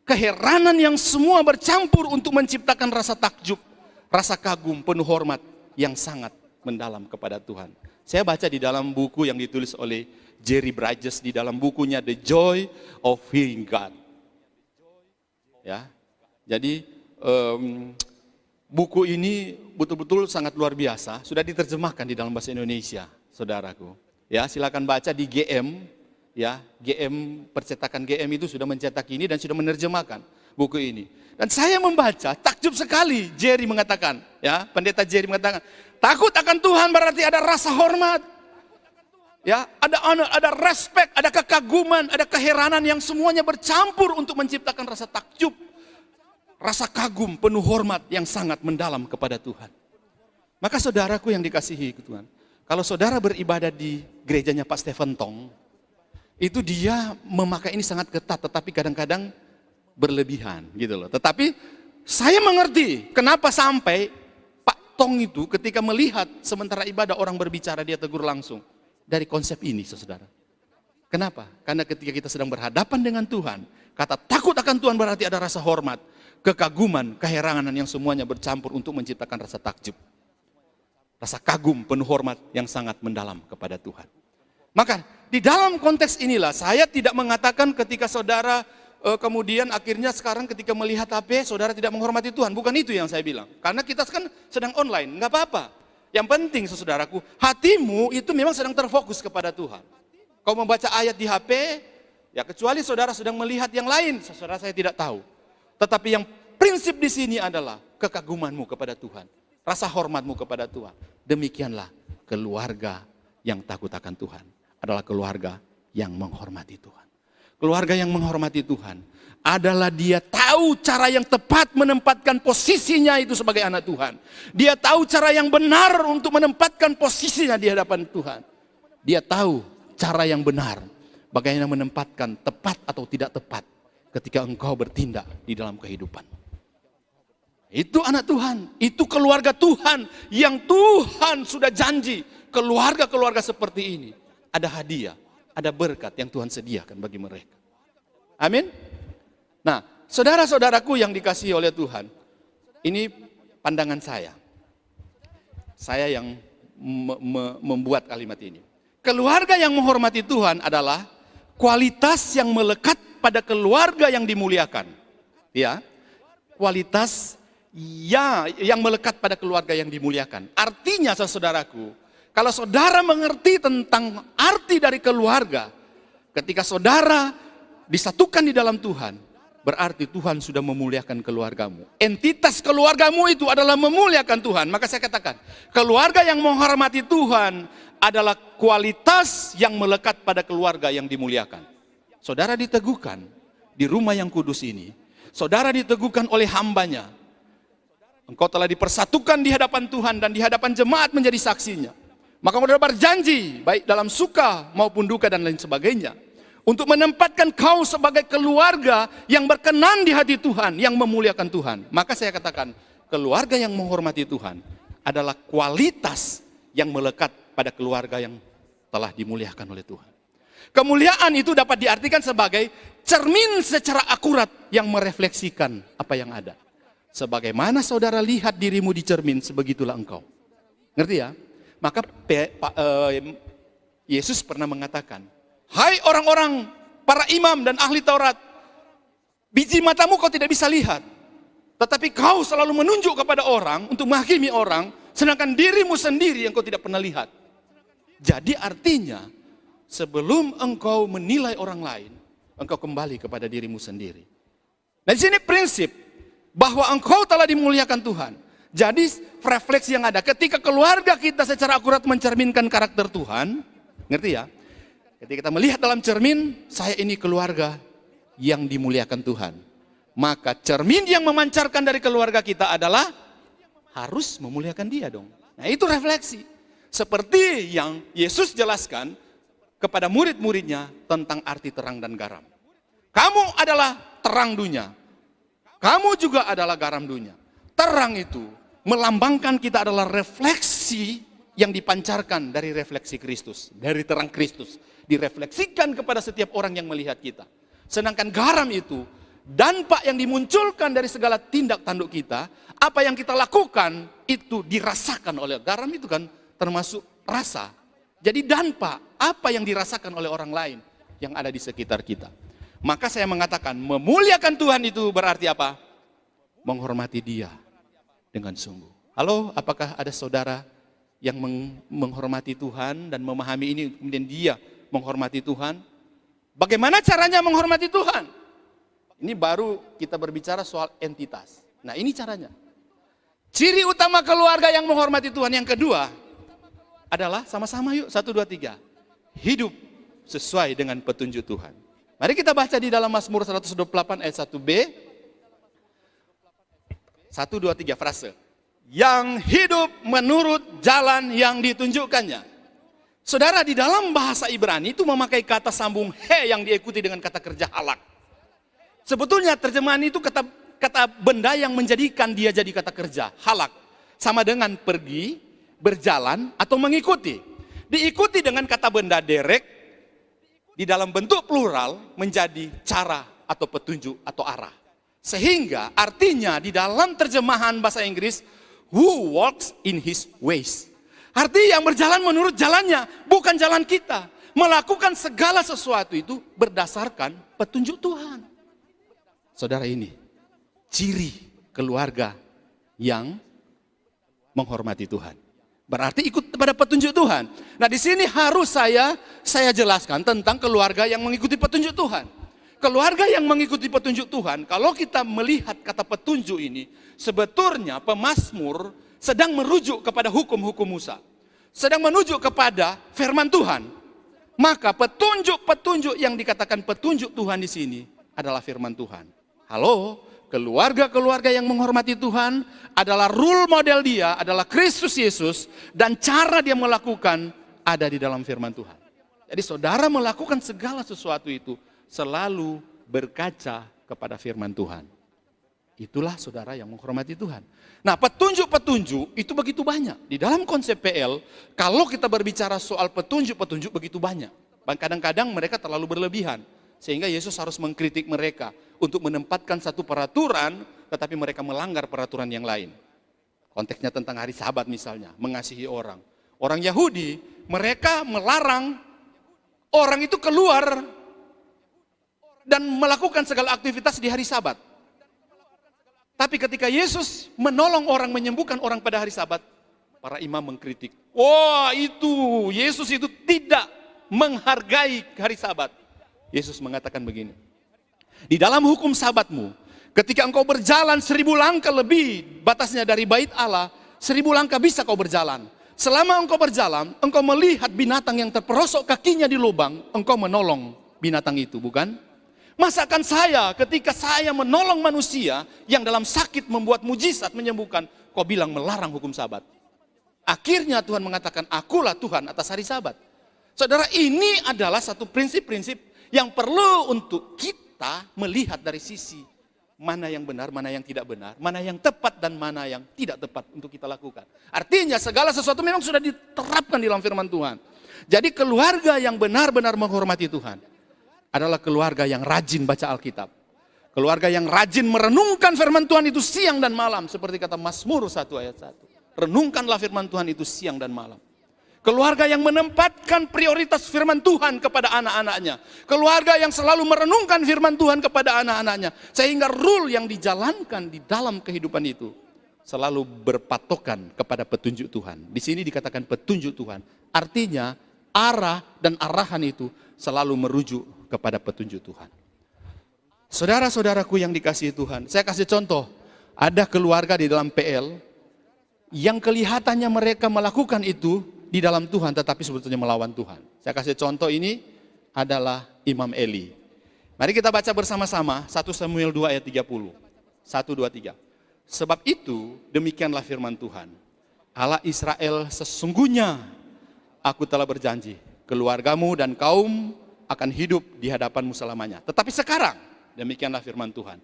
S3: keheranan yang semua bercampur untuk menciptakan rasa takjub, rasa kagum, penuh hormat yang sangat mendalam kepada Tuhan. Saya baca di dalam buku yang ditulis oleh Jerry Bridges, di dalam bukunya The Joy of Hearing God. Ya, jadi buku ini betul-betul sangat luar biasa, sudah diterjemahkan di dalam bahasa Indonesia, saudaraku. Ya, silakan baca di GM. Ya, GM, percetakan GM itu sudah mencetak ini dan sudah menerjemahkan buku ini. Dan saya membaca, takjub sekali. Jerry mengatakan, ya, pendeta Jerry mengatakan, takut akan Tuhan berarti ada rasa hormat. Ya, ada honor, ada respect, ada kekaguman, ada keheranan yang semuanya bercampur untuk menciptakan rasa takjub, rasa kagum, penuh hormat yang sangat mendalam kepada Tuhan. Maka saudaraku yang dikasihi Tuhan, kalau saudara beribadah di gerejanya Pak Stephen Tong, itu dia memakai ini sangat ketat, tetapi kadang-kadang berlebihan gitu loh. Tetapi saya mengerti kenapa sampai Pak Tong itu ketika melihat sementara ibadah orang berbicara dia tegur langsung. Dari konsep ini saudara. Kenapa? Karena ketika kita sedang berhadapan dengan Tuhan, kata takut akan Tuhan berarti ada rasa hormat, kekaguman, keheranan yang semuanya bercampur untuk menciptakan rasa takjub. Rasa kagum, penuh hormat yang sangat mendalam kepada Tuhan. Maka di dalam konteks inilah saya tidak mengatakan ketika saudara kemudian akhirnya sekarang ketika melihat HP saudara tidak menghormati Tuhan. Bukan itu yang saya bilang. Karena kita kan sedang online, nggak apa-apa. Yang penting saudaraku, hatimu itu memang sedang terfokus kepada Tuhan. Kau membaca ayat di HP, ya kecuali saudara sedang melihat yang lain, saudara saya tidak tahu. Tetapi yang prinsip di sini adalah kekagumanmu kepada Tuhan, rasa hormatmu kepada Tuhan. Demikianlah keluarga yang takut akan Tuhan adalah keluarga yang menghormati Tuhan. Keluarga yang menghormati Tuhan adalah dia tahu cara yang tepat menempatkan posisinya itu sebagai anak Tuhan. Dia tahu cara yang benar untuk menempatkan posisinya di hadapan Tuhan. Dia tahu cara yang benar bagaimana menempatkan tepat atau tidak tepat ketika engkau bertindak di dalam kehidupan. Itu anak Tuhan, itu keluarga Tuhan yang Tuhan sudah janji. Keluarga-keluarga seperti ini ada hadiah, ada berkat yang Tuhan sediakan bagi mereka. Amin. Nah, saudara-saudaraku yang dikasihi oleh Tuhan, ini pandangan saya. Saya yang membuat kalimat ini. Keluarga yang menghormati Tuhan adalah kualitas yang melekat pada keluarga yang dimuliakan. Ya, kualitas yang melekat pada keluarga yang dimuliakan. Artinya, saudaraku, kalau saudara mengerti tentang arti dari keluarga, ketika saudara disatukan di dalam Tuhan, berarti Tuhan sudah memuliakan keluargamu. Entitas keluargamu itu adalah memuliakan Tuhan. Maka saya katakan, keluarga yang menghormati Tuhan adalah kualitas yang melekat pada keluarga yang dimuliakan. Saudara diteguhkan di rumah yang kudus ini. Saudara diteguhkan oleh hambanya. Engkau telah dipersatukan di hadapan Tuhan dan di hadapan jemaat menjadi saksinya. Maka saudara berjanji, baik dalam suka maupun duka dan lain sebagainya, untuk menempatkan kau sebagai keluarga yang berkenan di hati Tuhan, yang memuliakan Tuhan. Maka saya katakan, keluarga yang menghormati Tuhan adalah kualitas yang melekat pada keluarga yang telah dimuliakan oleh Tuhan. Kemuliaan itu dapat diartikan sebagai cermin secara akurat yang merefleksikan apa yang ada. Sebagaimana saudara lihat dirimu di cermin, sebegitulah engkau. Ngerti ya? Maka Yesus pernah mengatakan, hai orang-orang, para imam dan ahli Taurat, biji matamu kau tidak bisa lihat, tetapi kau selalu menunjuk kepada orang untuk menghakimi orang, sedangkan dirimu sendiri yang kau tidak pernah lihat. Jadi artinya, sebelum engkau menilai orang lain, engkau kembali kepada dirimu sendiri. Nah, di sini prinsip bahwa engkau telah dimuliakan Tuhan. Jadi refleksi yang ada ketika keluarga kita secara akurat mencerminkan karakter Tuhan, ngerti ya? Ketika kita melihat dalam cermin, saya ini keluarga yang dimuliakan Tuhan. Maka cermin yang memancarkan dari keluarga kita adalah harus memuliakan dia dong. Nah, itu refleksi. Seperti yang Yesus jelaskan kepada murid-muridnya tentang arti terang dan garam. Kamu adalah terang dunia. Kamu juga adalah garam dunia. Terang itu melambangkan kita adalah refleksi yang dipancarkan dari refleksi Kristus. Dari terang Kristus. Direfleksikan kepada setiap orang yang melihat kita. Sedangkan garam itu, dampak yang dimunculkan dari segala tindak tanduk kita, apa yang kita lakukan itu dirasakan oleh garam itu kan termasuk rasa. Jadi dampak apa yang dirasakan oleh orang lain yang ada di sekitar kita. Maka saya mengatakan memuliakan Tuhan itu berarti apa? Menghormati dia dengan sungguh. Halo, apakah ada saudara yang menghormati Tuhan dan memahami ini, kemudian dia menghormati Tuhan? Bagaimana caranya menghormati Tuhan? Ini baru kita berbicara soal entitas. Nah, ini caranya. Ciri utama keluarga yang menghormati Tuhan yang kedua adalah sama-sama yuk, 1, 2, 3. Hidup sesuai dengan petunjuk Tuhan. Mari kita baca di dalam Mazmur 128 ayat 1b. 1, 2, 3 frase. Yang hidup menurut jalan yang ditunjukkannya. Saudara, di dalam bahasa Ibrani itu memakai kata sambung he yang diikuti dengan kata kerja halak. Sebetulnya terjemahan itu kata benda yang menjadikan dia jadi kata kerja, halak. Sama dengan pergi, berjalan, atau mengikuti. Diikuti dengan kata benda derek, di dalam bentuk plural menjadi cara atau petunjuk atau arah. Sehingga artinya di dalam terjemahan bahasa Inggris, who walks in his ways. Artinya yang berjalan menurut jalannya, bukan jalan kita. Melakukan segala sesuatu itu berdasarkan petunjuk Tuhan. Saudara, ini ciri keluarga yang menghormati Tuhan. Berarti ikut pada petunjuk Tuhan. Nah, di sini harus saya jelaskan tentang keluarga yang mengikuti petunjuk Tuhan. Keluarga yang mengikuti petunjuk Tuhan, kalau kita melihat kata petunjuk ini, sebetulnya pemazmur sedang merujuk kepada hukum-hukum Musa. Sedang menuju kepada firman Tuhan. Maka petunjuk-petunjuk yang dikatakan petunjuk Tuhan di sini adalah firman Tuhan. Halo, keluarga-keluarga yang menghormati Tuhan adalah role model dia, adalah Kristus Yesus, dan cara dia melakukan ada di dalam firman Tuhan. Jadi saudara melakukan segala sesuatu itu selalu berkaca kepada firman Tuhan. Itulah saudara yang menghormati Tuhan. Nah, petunjuk-petunjuk itu begitu banyak. Di dalam konsep PL, kalau kita berbicara soal petunjuk-petunjuk begitu banyak. Kadang-kadang mereka terlalu berlebihan. Sehingga Yesus harus mengkritik mereka untuk menempatkan satu peraturan, tetapi mereka melanggar peraturan yang lain. Konteksnya tentang hari Sabat misalnya, mengasihi orang. Orang Yahudi, mereka melarang orang itu keluar dan melakukan segala aktivitas di hari Sabat. Tapi ketika Yesus menolong orang, menyembuhkan orang pada hari Sabat, para imam mengkritik. Wah, itu Yesus itu tidak menghargai hari Sabat. Yesus mengatakan begini, di dalam hukum Sabatmu, ketika engkau berjalan 1000 langkah lebih batasnya dari bait Allah, 1000 langkah bisa kau berjalan. Selama engkau berjalan, engkau melihat binatang yang terperosok kakinya di lubang, engkau menolong binatang itu, bukan? Masakan saya ketika saya menolong manusia yang dalam sakit membuat mujizat menyembuhkan, kau bilang melarang hukum Sabat. Akhirnya Tuhan mengatakan, akulah Tuhan atas hari Sabat. Saudara, ini adalah satu prinsip-prinsip yang perlu untuk kita melihat dari sisi mana yang benar, mana yang tidak benar, mana yang tepat dan mana yang tidak tepat untuk kita lakukan. Artinya segala sesuatu memang sudah diterapkan di dalam firman Tuhan. Jadi keluarga yang benar-benar menghormati Tuhan adalah keluarga yang rajin baca Alkitab. Keluarga yang rajin merenungkan firman Tuhan itu siang dan malam. Seperti kata Mazmur 1 ayat 1. Renungkanlah firman Tuhan itu siang dan malam. Keluarga yang menempatkan prioritas firman Tuhan kepada anak-anaknya. Keluarga yang selalu merenungkan firman Tuhan kepada anak-anaknya. Sehingga rule yang dijalankan di dalam kehidupan itu selalu berpatokan kepada petunjuk Tuhan. Di sini dikatakan petunjuk Tuhan. Artinya arah dan arahan itu selalu merujuk kepada petunjuk Tuhan. Saudara-saudaraku yang dikasihi Tuhan, saya kasih contoh. Ada keluarga di dalam PL yang kelihatannya mereka melakukan itu di dalam Tuhan, tetapi sebetulnya melawan Tuhan. Saya kasih contoh, ini adalah Imam Eli. Mari kita baca bersama-sama 1 Samuel 2 ayat 30. 1, 2, 3. Sebab itu demikianlah firman Tuhan. Allah Israel, sesungguhnya aku telah berjanji, keluargamu dan kaum akan hidup di hadapanmu selamanya. Tetapi sekarang, demikianlah firman Tuhan,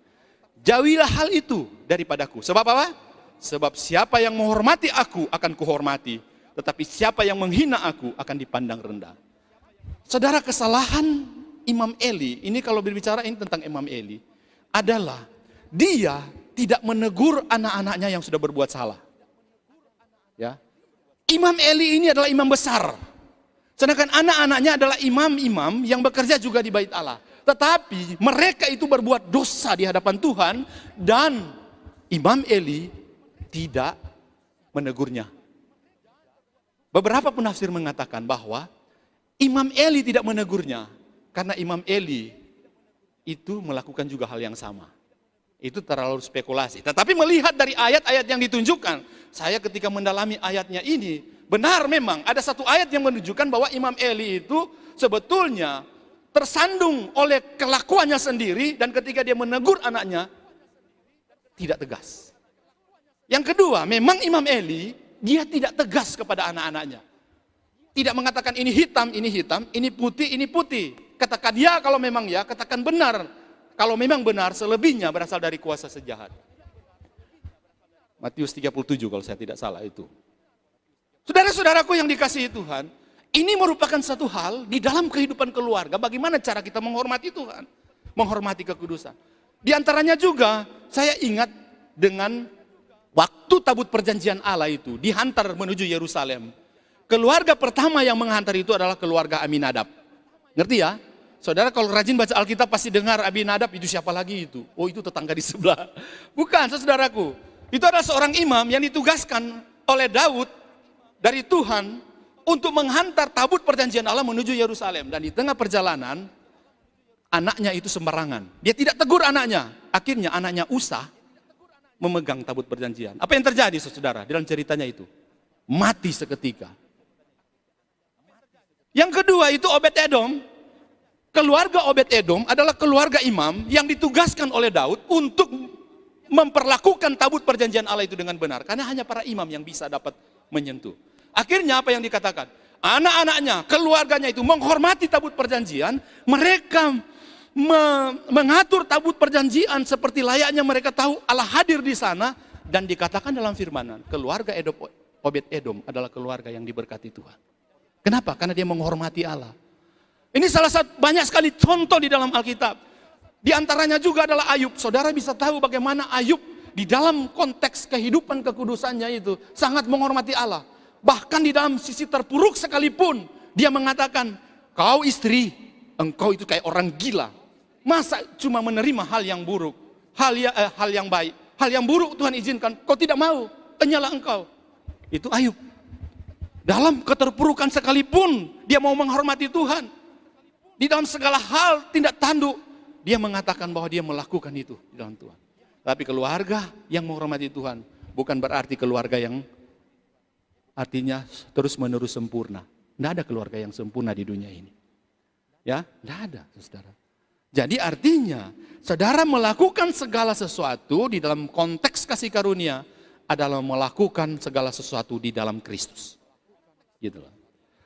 S3: jauhilah hal itu daripadaku. Sebab apa? Sebab siapa yang menghormati aku akan kuhormati, tetapi siapa yang menghina aku akan dipandang rendah. Saudara, kesalahan Imam Eli, ini kalau berbicara ini tentang Imam Eli, adalah dia tidak menegur anak-anaknya yang sudah berbuat salah. Ya, Imam Eli ini adalah imam besar. Sedangkan anak-anaknya adalah imam-imam yang bekerja juga di bait Allah. Tetapi mereka itu berbuat dosa di hadapan Tuhan dan Imam Eli tidak menegurnya. Beberapa penafsir mengatakan bahwa Imam Eli tidak menegurnya karena Imam Eli itu melakukan juga hal yang sama. Itu terlalu spekulasi. Tetapi melihat dari ayat-ayat yang ditunjukkan, saya ketika mendalami ayatnya ini, benar memang ada satu ayat yang menunjukkan bahwa Imam Eli itu sebetulnya tersandung oleh kelakuannya sendiri dan ketika dia menegur anaknya tidak tegas. Yang kedua, memang Imam Eli dia tidak tegas kepada anak-anaknya. Tidak mengatakan ini hitam, ini putih. Katakan ya kalau memang ya, katakan benar. Kalau memang benar, selebihnya berasal dari kuasa sejahat. Matius 37 kalau saya tidak salah itu. Saudara-saudaraku yang dikasihi Tuhan, ini merupakan satu hal di dalam kehidupan keluarga, bagaimana cara kita menghormati Tuhan, menghormati kekudusan. Di antaranya juga, saya ingat dengan waktu tabut perjanjian Allah itu dihantar menuju Yerusalem. Keluarga pertama yang menghantar itu adalah keluarga Aminadab. Ngerti ya? Saudara kalau rajin baca Alkitab pasti dengar Aminadab itu siapa lagi itu? Oh, itu tetangga di sebelah. Bukan, saudaraku. Itu adalah seorang imam yang ditugaskan oleh Daud dari Tuhan untuk menghantar tabut perjanjian Allah menuju Yerusalem. Dan di tengah perjalanan, anaknya itu sembarangan. Dia tidak tegur anaknya. Akhirnya anaknya Usa memegang tabut perjanjian. Apa yang terjadi, saudara, dalam ceritanya itu? Mati seketika. Yang kedua itu Obed-Edom. Keluarga Obed-Edom adalah keluarga imam yang ditugaskan oleh Daud untuk memperlakukan tabut perjanjian Allah itu dengan benar. Karena hanya para imam yang bisa dapat menyentuh. Akhirnya apa yang dikatakan? Anak-anaknya, keluarganya itu menghormati tabut perjanjian. Mereka mengatur tabut perjanjian seperti layaknya mereka tahu Allah hadir di sana. Dan dikatakan dalam firman, keluarga Obed-Edom adalah keluarga yang diberkati Tuhan. Kenapa? Karena dia menghormati Allah. Ini salah satu banyak sekali contoh di dalam Alkitab. Di antaranya juga adalah Ayub. Saudara bisa tahu bagaimana Ayub di dalam konteks kehidupan kekudusannya itu sangat menghormati Allah. Bahkan di dalam sisi terpuruk sekalipun dia mengatakan, kau istri, engkau itu kayak orang gila. Masa cuma menerima hal yang buruk, hal yang baik, hal yang buruk Tuhan izinkan, kau tidak mau, kenyalah engkau. Itu Ayub. Dalam keterpurukan sekalipun dia mau menghormati Tuhan. Di dalam segala hal tindak tanduk dia mengatakan bahwa dia melakukan itu di dalam Tuhan. Tapi keluarga yang menghormati Tuhan bukan berarti keluarga yang artinya terus menerus sempurna. Tidak ada keluarga yang sempurna di dunia ini. Ya, tidak ada, saudara. Jadi artinya, saudara melakukan segala sesuatu di dalam konteks kasih karunia adalah melakukan segala sesuatu di dalam Kristus. Gitu loh.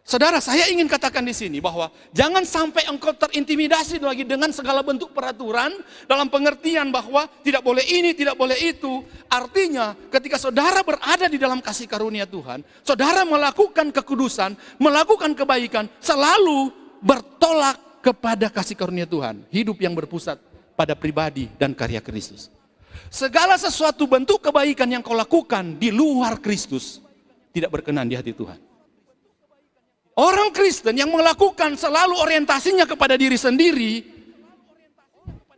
S3: Saudara, saya ingin katakan di sini bahwa jangan sampai engkau terintimidasi lagi dengan segala bentuk peraturan dalam pengertian bahwa tidak boleh ini, tidak boleh itu. Artinya, ketika saudara berada di dalam kasih karunia Tuhan, saudara melakukan kekudusan, melakukan kebaikan, selalu bertolak kepada kasih karunia Tuhan. Hidup yang berpusat pada pribadi dan karya Kristus. Segala sesuatu bentuk kebaikan yang kau lakukan di luar Kristus tidak berkenan di hati Tuhan. Orang Kristen yang melakukan selalu orientasinya kepada diri sendiri,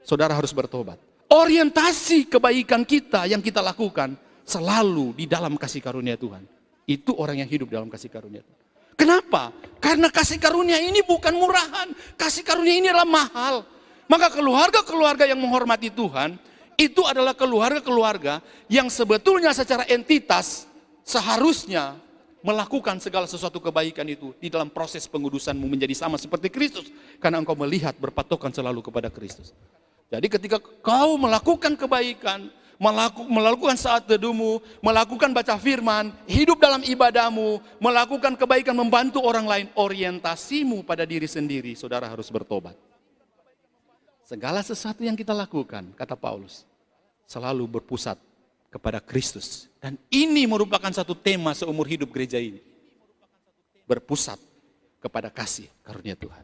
S3: saudara harus bertobat. Orientasi kebaikan kita yang kita lakukan selalu di dalam kasih karunia Tuhan. Itu orang yang hidup dalam kasih karunia Tuhan. Kenapa? Karena kasih karunia ini bukan murahan. Kasih karunia ini adalah mahal. Maka keluarga-keluarga yang menghormati Tuhan, itu adalah keluarga-keluarga yang sebetulnya secara entitas seharusnya melakukan segala sesuatu kebaikan itu di dalam proses pengudusanmu menjadi sama seperti Kristus. Karena engkau melihat berpatokan selalu kepada Kristus. Jadi ketika kau melakukan kebaikan, melakukan saat teduhmu, melakukan baca firman, hidup dalam ibadahmu, melakukan kebaikan, membantu orang lain, orientasimu pada diri sendiri, saudara harus bertobat. Segala sesuatu yang kita lakukan, kata Paulus, selalu berpusat kepada Kristus. Dan ini merupakan satu tema seumur hidup gereja ini. Berpusat kepada kasih karunia Tuhan.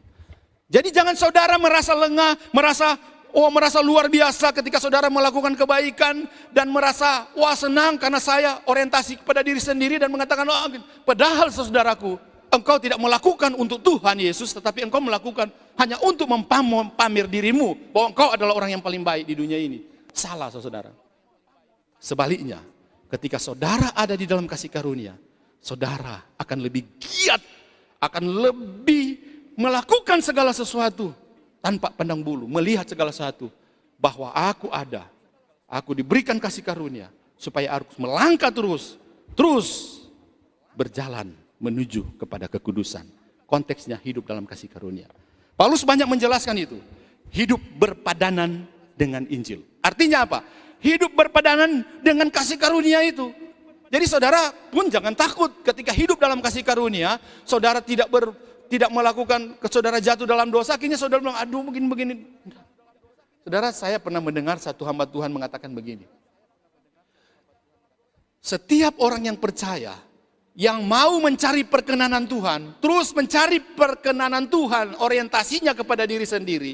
S3: Jadi jangan saudara merasa lengah, merasa luar biasa ketika saudara melakukan kebaikan dan merasa wah senang karena saya orientasi kepada diri sendiri dan mengatakan padahal saudaraku, engkau tidak melakukan untuk Tuhan Yesus, tetapi engkau melakukan hanya untuk pamer dirimu bahwa engkau adalah orang yang paling baik di dunia ini. Salah saudara. Sebaliknya, ketika saudara ada di dalam kasih karunia, saudara akan lebih giat, akan lebih melakukan segala sesuatu tanpa pandang bulu, melihat segala sesuatu bahwa aku ada, aku diberikan kasih karunia supaya aku melangkah terus berjalan menuju kepada kekudusan. Konteksnya hidup dalam kasih karunia. Paulus banyak menjelaskan itu. Hidup berpadanan dengan Injil. Artinya apa? Hidup berpadanan dengan kasih karunia itu. Jadi saudara pun jangan takut ketika hidup dalam kasih karunia, saudara tidak melakukan, saudara jatuh dalam dosa, akhirnya saudara bilang, aduh begini. Saudara, saya pernah mendengar satu hamba Tuhan mengatakan begini. Setiap orang yang percaya, yang mau mencari perkenanan Tuhan, terus mencari perkenanan Tuhan, orientasinya kepada diri sendiri,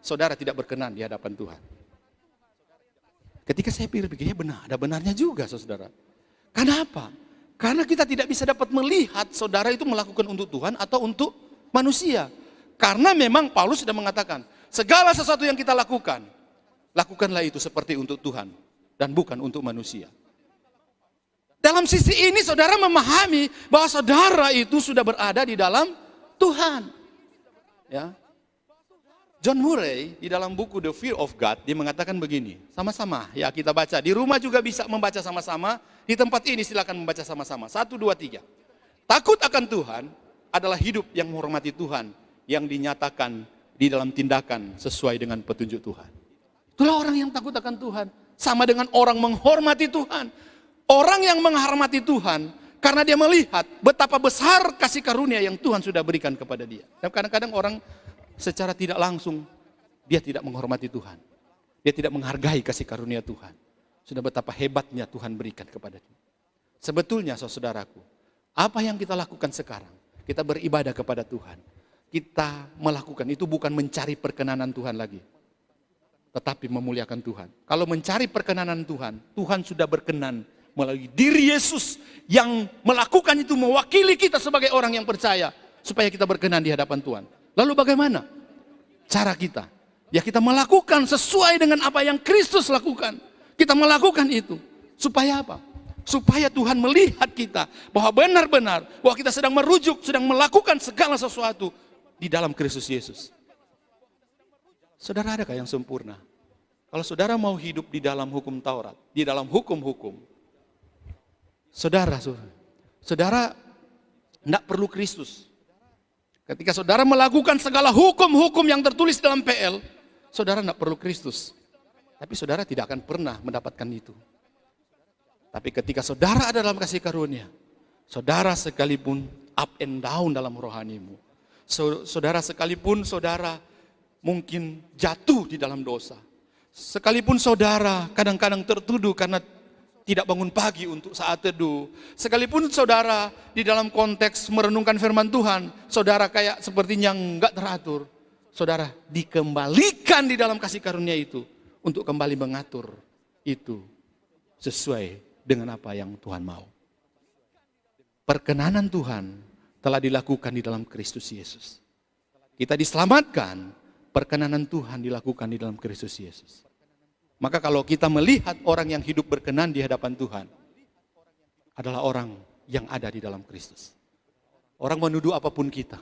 S3: saudara tidak berkenan di hadapan Tuhan. Ketika saya pikir-pikir, ya benar, ada benarnya juga saudara. Kenapa? Karena kita tidak bisa dapat melihat saudara itu melakukan untuk Tuhan atau untuk manusia. Karena memang Paulus sudah mengatakan, segala sesuatu yang kita lakukan, lakukanlah itu seperti untuk Tuhan dan bukan untuk manusia. Dalam sisi ini saudara memahami bahwa saudara itu sudah berada di dalam Tuhan. Ya. John Murray di dalam buku The Fear of God, dia mengatakan begini, sama-sama ya kita baca, di rumah juga bisa membaca sama-sama, di tempat ini silakan membaca sama-sama, 1, 2, 3. Takut akan Tuhan adalah hidup yang menghormati Tuhan, yang dinyatakan di dalam tindakan sesuai dengan petunjuk Tuhan. Itulah orang yang takut akan Tuhan, sama dengan orang menghormati Tuhan. Orang yang menghormati Tuhan, karena dia melihat betapa besar kasih karunia yang Tuhan sudah berikan kepada dia. Dan kadang-kadang orang secara tidak langsung, dia tidak menghormati Tuhan. Dia tidak menghargai kasih karunia Tuhan. Sudah betapa hebatnya Tuhan berikan kepada dia. Sebetulnya saudaraku, apa yang kita lakukan sekarang, kita beribadah kepada Tuhan. Kita melakukan itu bukan mencari perkenanan Tuhan lagi, tetapi memuliakan Tuhan. Kalau mencari perkenanan Tuhan, Tuhan sudah berkenan melalui diri Yesus yang melakukan itu, mewakili kita sebagai orang yang percaya, supaya kita berkenan di hadapan Tuhan. Lalu bagaimana cara kita? Ya kita melakukan sesuai dengan apa yang Kristus lakukan. Kita melakukan itu. Supaya apa? Supaya Tuhan melihat kita bahwa benar-benar bahwa kita sedang merujuk, sedang melakukan segala sesuatu di dalam Kristus Yesus. Saudara, adakah yang sempurna? Kalau saudara mau hidup di dalam hukum Taurat, di dalam hukum-hukum, saudara tidak perlu Kristus. Ketika saudara melakukan segala hukum-hukum yang tertulis dalam PL, saudara tidak perlu Kristus. Tapi saudara tidak akan pernah mendapatkan itu. Tapi ketika saudara ada dalam kasih karunia, saudara sekalipun up and down dalam rohanimu, saudara sekalipun saudara mungkin jatuh di dalam dosa, sekalipun saudara kadang-kadang tertuduh karena tidak bangun pagi untuk saat teduh, sekalipun saudara di dalam konteks merenungkan firman Tuhan, saudara kayak sepertinya enggak teratur, saudara dikembalikan di dalam kasih karunia itu untuk kembali mengatur itu sesuai dengan apa yang Tuhan mau. Perkenanan Tuhan telah dilakukan di dalam Kristus Yesus. Kita diselamatkan, perkenanan Tuhan dilakukan di dalam Kristus Yesus. Maka kalau kita melihat orang yang hidup berkenan di hadapan Tuhan, adalah orang yang ada di dalam Kristus. Orang menuduh apapun kita,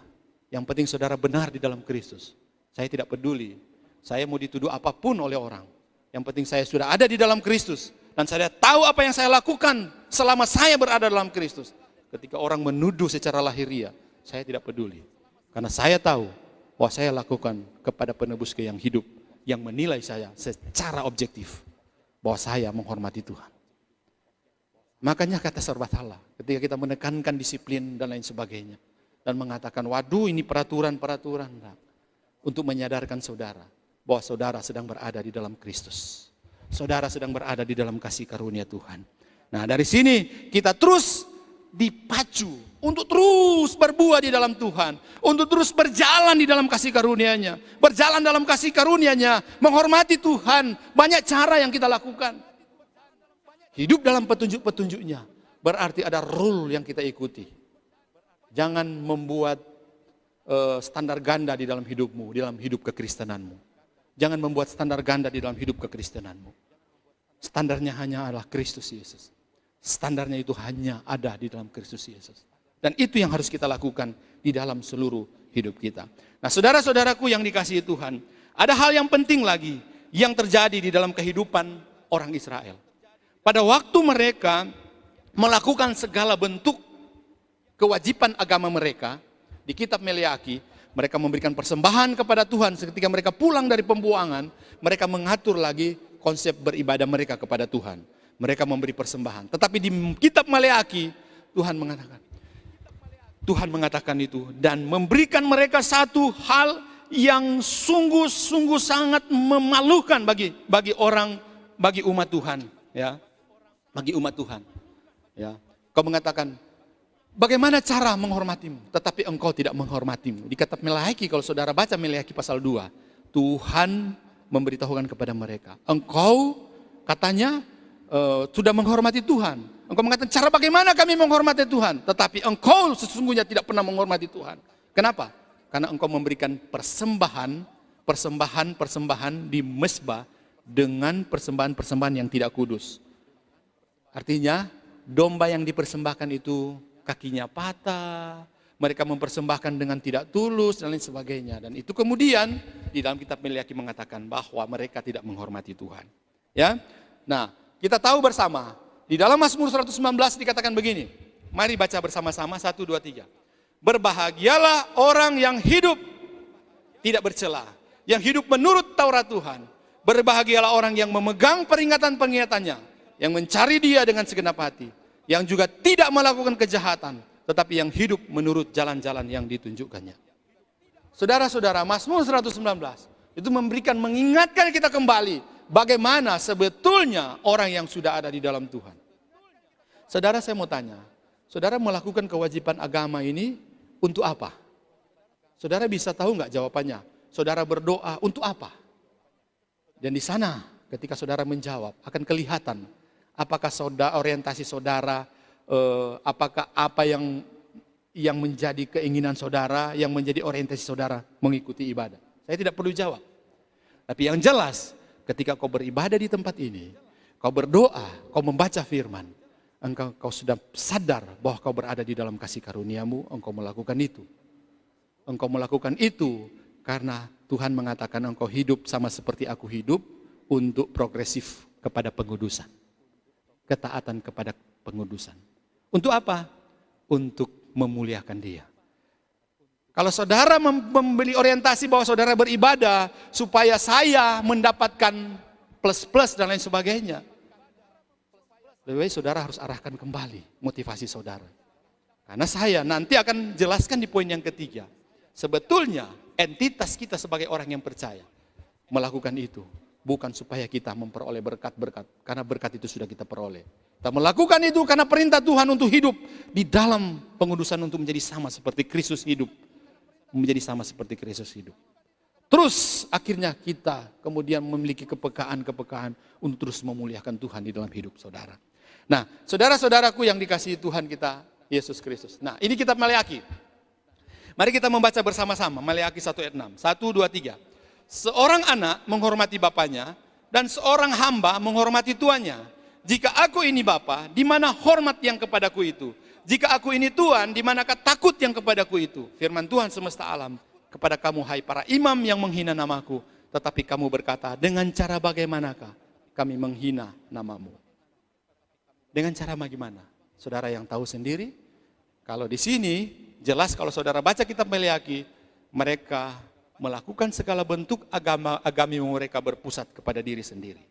S3: yang penting saudara benar di dalam Kristus. Saya tidak peduli, saya mau dituduh apapun oleh orang. Yang penting saya sudah ada di dalam Kristus, dan saya tahu apa yang saya lakukan selama saya berada dalam Kristus. Ketika orang menuduh secara lahiriah, saya tidak peduli. Karena saya tahu bahwa saya lakukan kepada penebus yang hidup, yang menilai saya secara objektif bahwa saya menghormati Tuhan. Makanya kata serba salah ketika kita menekankan disiplin dan lain sebagainya dan mengatakan waduh ini peraturan-peraturan, untuk menyadarkan saudara bahwa saudara sedang berada di dalam Kristus. Saudara sedang berada di dalam kasih karunia Tuhan. Nah, dari sini kita terus dipacu untuk terus berbuah di dalam Tuhan, untuk terus berjalan di dalam kasih karunia-Nya, berjalan dalam kasih karunia-Nya, menghormati Tuhan. Banyak cara yang kita lakukan. Hidup dalam petunjuk-petunjuk-Nya, berarti ada rule yang kita ikuti. Jangan membuat standar ganda di dalam hidupmu, di dalam hidup kekristenanmu. Jangan membuat standar ganda di dalam hidup kekristenanmu. Standarnya hanya adalah Kristus Yesus. Standarnya itu hanya ada di dalam Kristus Yesus. Dan itu yang harus kita lakukan di dalam seluruh hidup kita. Nah, saudara-saudaraku yang dikasihi Tuhan, ada hal yang penting lagi yang terjadi di dalam kehidupan orang Israel. Pada waktu mereka melakukan segala bentuk kewajiban agama mereka, di kitab Meleaki, mereka memberikan persembahan kepada Tuhan. Ketika mereka pulang dari pembuangan, mereka mengatur lagi konsep beribadah mereka kepada Tuhan. Mereka memberi persembahan. Tetapi di kitab Maleaki, Tuhan mengatakan itu dan memberikan mereka satu hal yang sungguh-sungguh sangat memalukan bagi umat Tuhan, ya. Bagi umat Tuhan, ya. Kau mengatakan, bagaimana cara menghormatimu, tetapi engkau tidak menghormatimu. Di kitab Maleaki, kalau saudara baca Maleaki pasal 2, Tuhan memberitahukan kepada mereka, engkau katanya sudah menghormati Tuhan. Engkau mengatakan, cara bagaimana kami menghormati Tuhan? Tetapi engkau sesungguhnya tidak pernah menghormati Tuhan. Kenapa? Karena engkau memberikan persembahan di mezbah dengan persembahan-persembahan yang tidak kudus. Artinya, domba yang dipersembahkan itu kakinya patah, mereka mempersembahkan dengan tidak tulus dan lain sebagainya. Dan itu kemudian di dalam kitab Meleaki mengatakan bahwa mereka tidak menghormati Tuhan. Ya, nah kita tahu bersama di dalam Mazmur 119 dikatakan begini. Mari baca bersama-sama 1, 2, 3. Berbahagialah orang yang hidup tidak bercela, yang hidup menurut Taurat Tuhan. Berbahagialah orang yang memegang peringatan-peringatannya, yang mencari Dia dengan segenap hati, yang juga tidak melakukan kejahatan, tetapi yang hidup menurut jalan-jalan yang ditunjukkannya. Saudara-saudara, Mazmur 119 itu mengingatkan kita kembali bagaimana sebetulnya orang yang sudah ada di dalam Tuhan. Saudara, saya mau tanya, saudara melakukan kewajiban agama ini untuk apa? Saudara bisa tahu nggak jawabannya? Saudara berdoa untuk apa? Dan di sana ketika saudara menjawab akan kelihatan apakah orientasi saudara, apakah apa yang menjadi keinginan saudara, yang menjadi orientasi saudara mengikuti ibadah. Saya tidak perlu jawab. Tapi yang jelas ketika kau beribadah di tempat ini, kau berdoa, kau membaca firman, engkau sudah sadar bahwa kau berada di dalam kasih karuniamu, engkau melakukan itu. Engkau melakukan itu karena Tuhan mengatakan engkau hidup sama seperti aku hidup untuk progresif kepada pengudusan. Ketaatan kepada pengudusan. Untuk apa? Untuk memuliakan Dia. Kalau saudara membeli orientasi bahwa saudara beribadah supaya saya mendapatkan plus-plus dan lain sebagainya, lebih baik saudara harus arahkan kembali motivasi saudara. Karena saya nanti akan jelaskan di poin yang ketiga. Sebetulnya entitas kita sebagai orang yang percaya melakukan itu bukan supaya kita memperoleh berkat-berkat, karena berkat itu sudah kita peroleh. Kita melakukan itu karena perintah Tuhan untuk hidup di dalam pengudusan untuk menjadi sama seperti Kristus hidup. Menjadi sama seperti Kristus hidup. Terus akhirnya kita kemudian memiliki kepekaan-kepekaan untuk terus memuliakan Tuhan di dalam hidup saudara. Nah, saudara-saudaraku yang dikasihi Tuhan kita, Yesus Kristus. Nah, ini kitab Maleaki. Mari kita membaca bersama-sama Maleaki 1 ayat 6. 1, 2, 3. Seorang anak menghormati bapaknya dan seorang hamba menghormati tuannya. Jika aku ini bapa, di mana hormat yang kepadaku itu? Jika aku ini Tuhan, di manakah takut yang kepadaku itu? Firman Tuhan semesta alam kepada kamu, hai para imam yang menghina namaku. Tetapi kamu berkata, dengan cara bagaimanakah kami menghina namamu? Dengan cara bagaimana? Saudara yang tahu sendiri. Kalau di sini jelas kalau saudara baca kitab Maleaki, mereka melakukan segala bentuk agami mereka berpusat kepada diri sendiri.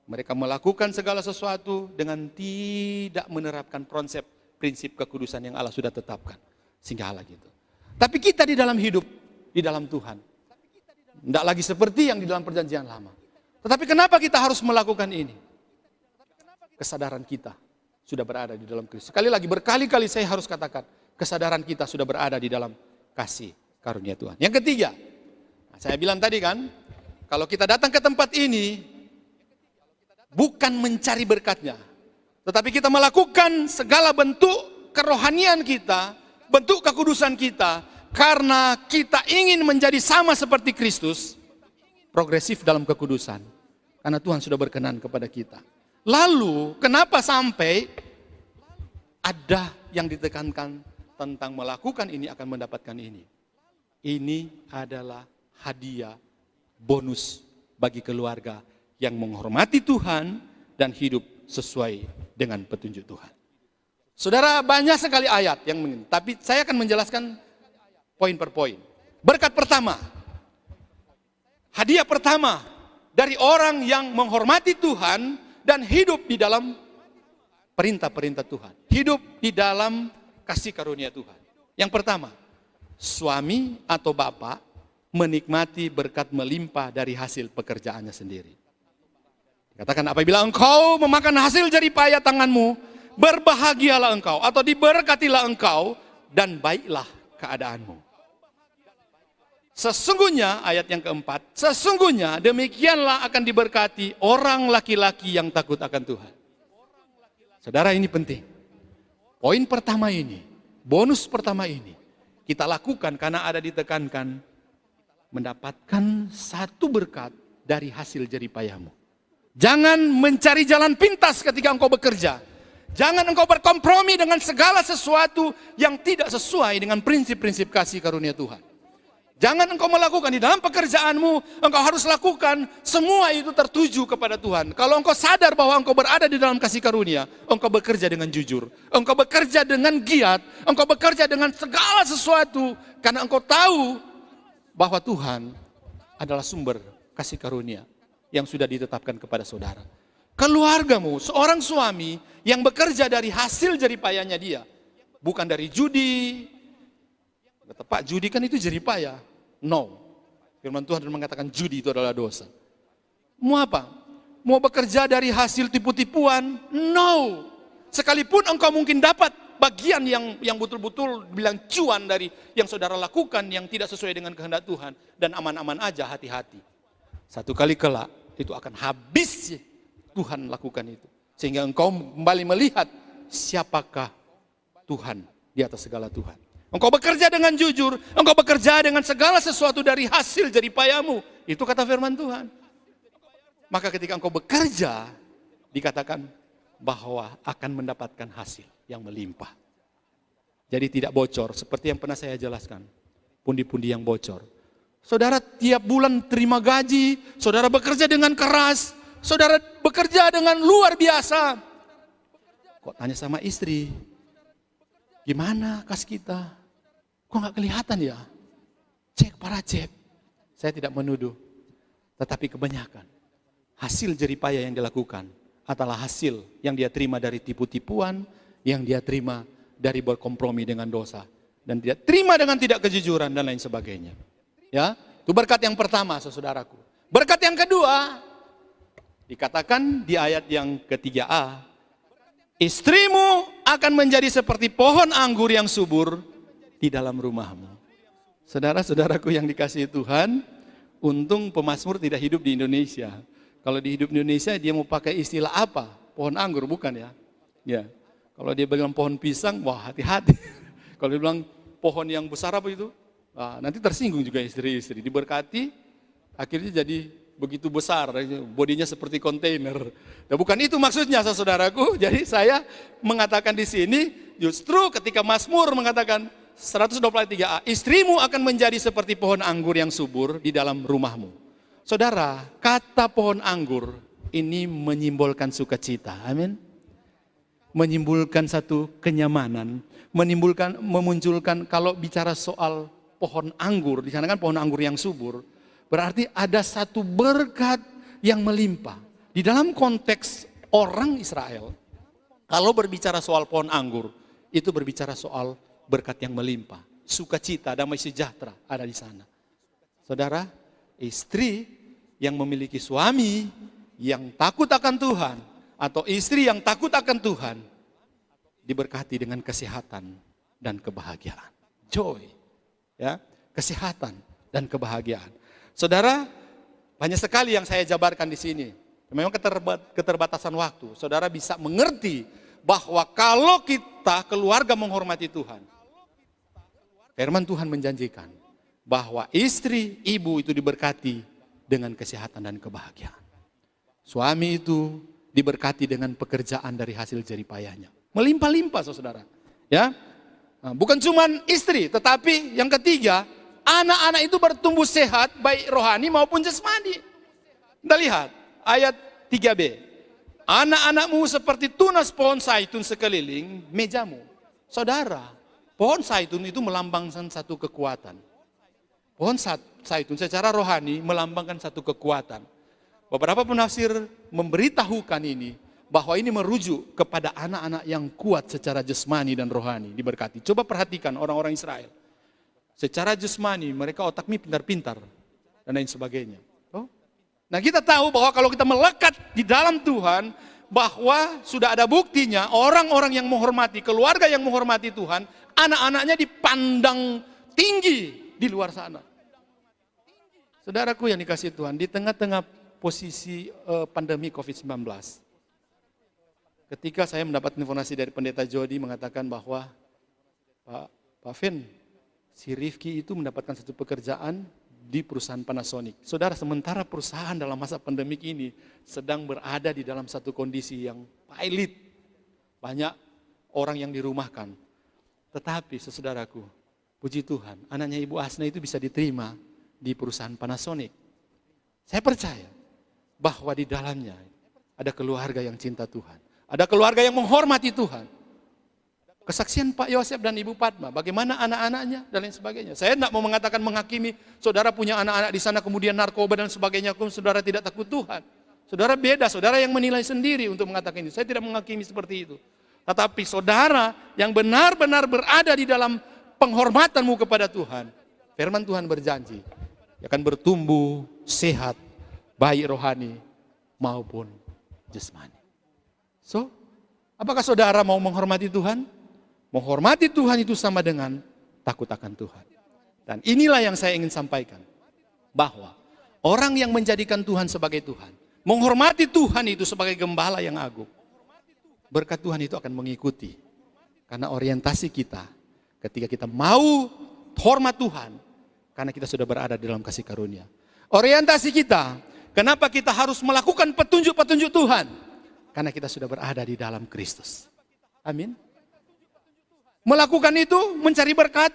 S3: Mereka melakukan segala sesuatu dengan tidak menerapkan prinsip kekudusan yang Allah sudah tetapkan. Sehingga Allah gitu. Tapi kita di dalam hidup, di dalam Tuhan, tidak lagi seperti yang di dalam perjanjian lama. Tetapi kenapa kita harus melakukan ini? Kesadaran kita sudah berada di dalam Kristus. Sekali lagi, berkali-kali saya harus katakan, kesadaran kita sudah berada di dalam kasih karunia Tuhan. Yang ketiga, saya bilang tadi kan, kalau kita datang ke tempat ini, bukan mencari berkatnya, tetapi kita melakukan segala bentuk kerohanian kita, bentuk kekudusan kita, karena kita ingin menjadi sama seperti Kristus, progresif dalam kekudusan, karena Tuhan sudah berkenan kepada kita. Lalu, kenapa sampai ada yang ditekankan tentang melakukan ini akan mendapatkan ini? Ini adalah hadiah bonus bagi keluarga yang menghormati Tuhan dan hidup sesuai dengan petunjuk Tuhan. Saudara, banyak sekali ayat yang tapi saya akan menjelaskan poin per poin. Berkat pertama, hadiah pertama dari orang yang menghormati Tuhan dan hidup di dalam perintah-perintah Tuhan. Hidup di dalam kasih karunia Tuhan. Yang pertama, suami atau bapak menikmati berkat melimpah dari hasil pekerjaannya sendiri. Katakan, apabila engkau memakan hasil jeripaya tanganmu, berbahagialah engkau atau diberkatilah engkau dan baiklah keadaanmu. Sesungguhnya, ayat yang keempat, sesungguhnya demikianlah akan diberkati orang laki-laki yang takut akan Tuhan. Saudara, ini penting. Poin pertama ini, bonus pertama ini, kita lakukan karena ada ditekankan mendapatkan satu berkat dari hasil jeripayamu. Jangan mencari jalan pintas ketika engkau bekerja. Jangan engkau berkompromi dengan segala sesuatu yang tidak sesuai dengan prinsip-prinsip kasih karunia Tuhan. Jangan engkau melakukan di dalam pekerjaanmu, engkau harus lakukan semua itu tertuju kepada Tuhan. Kalau engkau sadar bahwa engkau berada di dalam kasih karunia, engkau bekerja dengan jujur, engkau bekerja dengan giat, engkau bekerja dengan segala sesuatu, karena engkau tahu bahwa Tuhan adalah sumber kasih karunia yang sudah ditetapkan kepada saudara. Keluargamu, seorang suami yang bekerja dari hasil jeripayahnya dia, bukan dari judi. Kata Pak, judi kan itu jeripayah. No. Firman Tuhan mengatakan judi itu adalah dosa. Mau apa? Mau bekerja dari hasil tipu-tipuan? No. Sekalipun engkau mungkin dapat bagian yang betul-betul bilang cuan dari yang saudara lakukan yang tidak sesuai dengan kehendak Tuhan, dan aman-aman aja, hati-hati. Satu kali kelak itu akan habis Tuhan lakukan itu. Sehingga engkau kembali melihat siapakah Tuhan di atas segala Tuhan. Engkau bekerja dengan jujur, engkau bekerja dengan segala sesuatu dari hasil jeripayahmu. Itu kata firman Tuhan. Maka ketika engkau bekerja, dikatakan bahwa akan mendapatkan hasil yang melimpah. Jadi tidak bocor, seperti yang pernah saya jelaskan. Pundi-pundi yang bocor. Saudara tiap bulan terima gaji, saudara bekerja dengan keras, saudara bekerja dengan luar biasa. Kok tanya sama istri, gimana kas kita? Kok gak kelihatan ya? Cek para cek. Saya tidak menuduh, tetapi kebanyakan hasil jeripayah yang dilakukan adalah hasil yang dia terima dari tipu-tipuan, yang dia terima dari berkompromi dengan dosa, dan dia terima dengan tidak kejujuran dan lain sebagainya. Ya, itu berkat yang pertama, saudaraku. Berkat yang kedua, dikatakan di ayat yang ke-3a, istrimu akan menjadi seperti pohon anggur yang subur di dalam rumahmu. Saudara-saudaraku yang dikasihi Tuhan, untung pemazmur tidak hidup di Indonesia. Kalau di hidup di Indonesia dia mau pakai istilah apa? Pohon anggur, bukan ya? Ya. Kalau dia bilang pohon pisang, wah hati-hati. Kalau dia bilang pohon yang besar apa itu? Nah, nanti tersinggung juga istri-istri. Diberkati, akhirnya jadi begitu besar, bodinya seperti kontainer. Nah, bukan itu maksudnya, saudaraku. Jadi saya mengatakan di sini, justru ketika Mazmur mengatakan 123a, istrimu akan menjadi seperti pohon anggur yang subur di dalam rumahmu. Saudara, kata pohon anggur ini menyimbolkan sukacita, amin. Menyimbolkan satu kenyamanan, memunculkan kalau bicara soal pohon anggur, di sana kan pohon anggur yang subur, berarti ada satu berkat yang melimpah. Di dalam konteks orang Israel, kalau berbicara soal pohon anggur, itu berbicara soal berkat yang melimpah, sukacita, damai sejahtera ada di sana. Saudara, istri yang memiliki suami yang takut akan Tuhan, atau istri yang takut akan Tuhan, diberkati dengan kesehatan dan kebahagiaan. Joy, ya, kesehatan dan kebahagiaan. Saudara, banyak sekali yang saya jabarkan di sini. Memang keterbatasan waktu. Saudara bisa mengerti bahwa kalau kita keluarga menghormati Tuhan, firman Tuhan menjanjikan bahwa istri, ibu itu diberkati dengan kesehatan dan kebahagiaan. Suami itu diberkati dengan pekerjaan dari hasil jeripayahnya. Melimpah-limpah, saudara. Ya, bukan cuma istri, tetapi yang ketiga, anak-anak itu bertumbuh sehat, baik rohani maupun jasmani. Kita lihat ayat 3b. Anak-anakmu seperti tunas pohon zaitun sekeliling mejamu. Saudara, pohon zaitun itu melambangkan satu kekuatan. Pohon zaitun secara rohani melambangkan satu kekuatan. Beberapa penafsir memberitahukan ini, bahwa ini merujuk kepada anak-anak yang kuat secara jasmani dan rohani, diberkati. Coba perhatikan orang-orang Israel. Secara jasmani mereka otaknya pintar-pintar dan lain sebagainya. Nah, kita tahu bahwa kalau kita melekat di dalam Tuhan, bahwa sudah ada buktinya orang-orang yang menghormati, keluarga yang menghormati Tuhan, anak-anaknya dipandang tinggi di luar sana. Saudaraku yang dikasihi Tuhan, di tengah-tengah posisi pandemi COVID-19, ketika saya mendapat informasi dari pendeta Jody mengatakan bahwa Pak Fen, si Rifki itu mendapatkan satu pekerjaan di perusahaan Panasonic. Saudara, sementara perusahaan dalam masa pandemik ini sedang berada di dalam satu kondisi yang pailit. banyak orang yang dirumahkan. Tetapi saudaraku, puji Tuhan, anaknya Ibu Asna itu bisa diterima di perusahaan Panasonic. Saya percaya bahwa di dalamnya ada keluarga yang cinta Tuhan. Ada keluarga yang menghormati Tuhan. Kesaksian Pak Yosef dan Ibu Padma, bagaimana anak-anaknya dan lain sebagainya. Saya tidak mau mengatakan menghakimi, saudara punya anak-anak di sana kemudian narkoba dan sebagainya, saudara tidak takut Tuhan. Saudara beda, saudara yang menilai sendiri untuk mengatakan ini. Saya tidak menghakimi seperti itu. Tetapi saudara yang benar-benar berada di dalam penghormatanmu kepada Tuhan, firman Tuhan berjanji, akan bertumbuh sehat, baik rohani maupun jasmani. So, apakah saudara mau menghormati Tuhan? Menghormati Tuhan itu sama dengan takut akan Tuhan. Dan inilah yang saya ingin sampaikan. Bahwa orang yang menjadikan Tuhan sebagai Tuhan, menghormati Tuhan itu sebagai gembala yang agung, berkat Tuhan itu akan mengikuti. Karena orientasi kita, ketika kita mau hormat Tuhan, karena kita sudah berada di dalam kasih karunia. Orientasi kita, kenapa kita harus melakukan petunjuk-petunjuk Tuhan? Karena kita sudah berada di dalam Kristus. Amin. Melakukan itu, mencari berkat,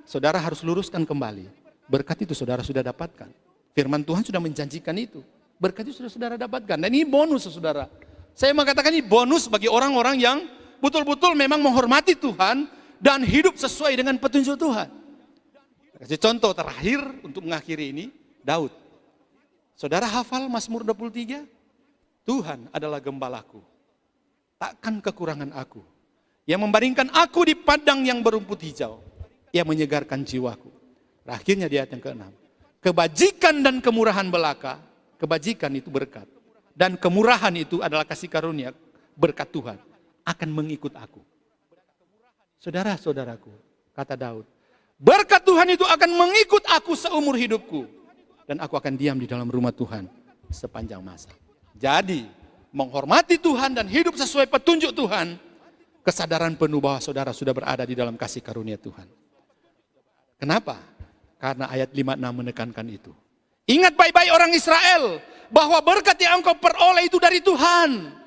S3: saudara harus luruskan kembali. Berkat itu saudara sudah dapatkan. Firman Tuhan sudah menjanjikan itu. Berkat itu sudah saudara dapatkan. Dan ini bonus saudara. Saya mengatakan ini bonus bagi orang-orang yang betul-betul memang menghormati Tuhan dan hidup sesuai dengan petunjuk Tuhan. Kasih contoh terakhir untuk mengakhiri ini, Daud. Saudara hafal Mazmur 23? Tuhan adalah gembalaku, takkan kekurangan aku. Yang membaringkan aku di padang yang berumput hijau. Yang menyegarkan jiwaku. Akhirnya di ayat yang ke-6. Kebajikan dan kemurahan belaka. Kebajikan itu berkat. Dan kemurahan itu adalah kasih karunia berkat Tuhan. Akan mengikut aku. Saudara-saudaraku, kata Daud. Berkat Tuhan itu akan mengikut aku seumur hidupku. Dan aku akan diam di dalam rumah Tuhan sepanjang masa. Jadi, menghormati Tuhan dan hidup sesuai petunjuk Tuhan, kesadaran penuh bahwa saudara sudah berada di dalam kasih karunia Tuhan. Kenapa? Karena ayat 56 menekankan itu. Ingat baik-baik orang Israel, bahwa berkat yang engkau peroleh itu dari Tuhan.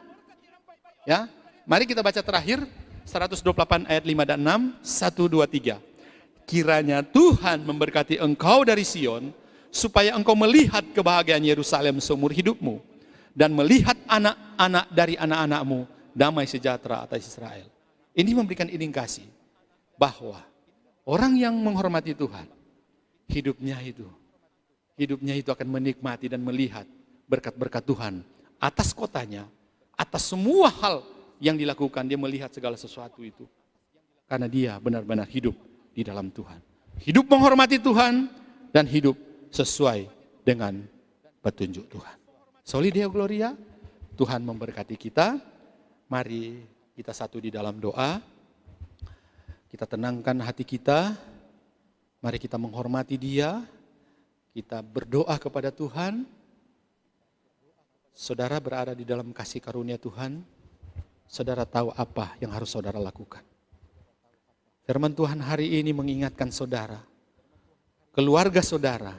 S3: Ya, mari kita baca terakhir, 128 ayat 5 dan 6, 1, 2, 3. Kiranya Tuhan memberkati engkau dari Sion, supaya engkau melihat kebahagiaan Yerusalem seumur hidupmu, dan melihat anak-anak dari anak-anakmu, damai sejahtera atas Israel. Ini memberikan indikasi bahwa orang yang menghormati Tuhan, hidupnya itu akan menikmati dan melihat berkat-berkat Tuhan atas kotanya, atas semua hal yang dilakukan. Dia melihat segala sesuatu itu karena dia benar-benar hidup di dalam Tuhan. Hidup menghormati Tuhan dan hidup sesuai dengan petunjuk Tuhan. Soli Deo Gloria, Tuhan memberkati kita. Mari kita satu di dalam doa. Kita tenangkan hati kita. Mari kita menghormati Dia. Kita berdoa kepada Tuhan. Saudara berada di dalam kasih karunia Tuhan. Saudara tahu apa yang harus saudara lakukan. Firman Tuhan hari ini mengingatkan saudara. Keluarga saudara.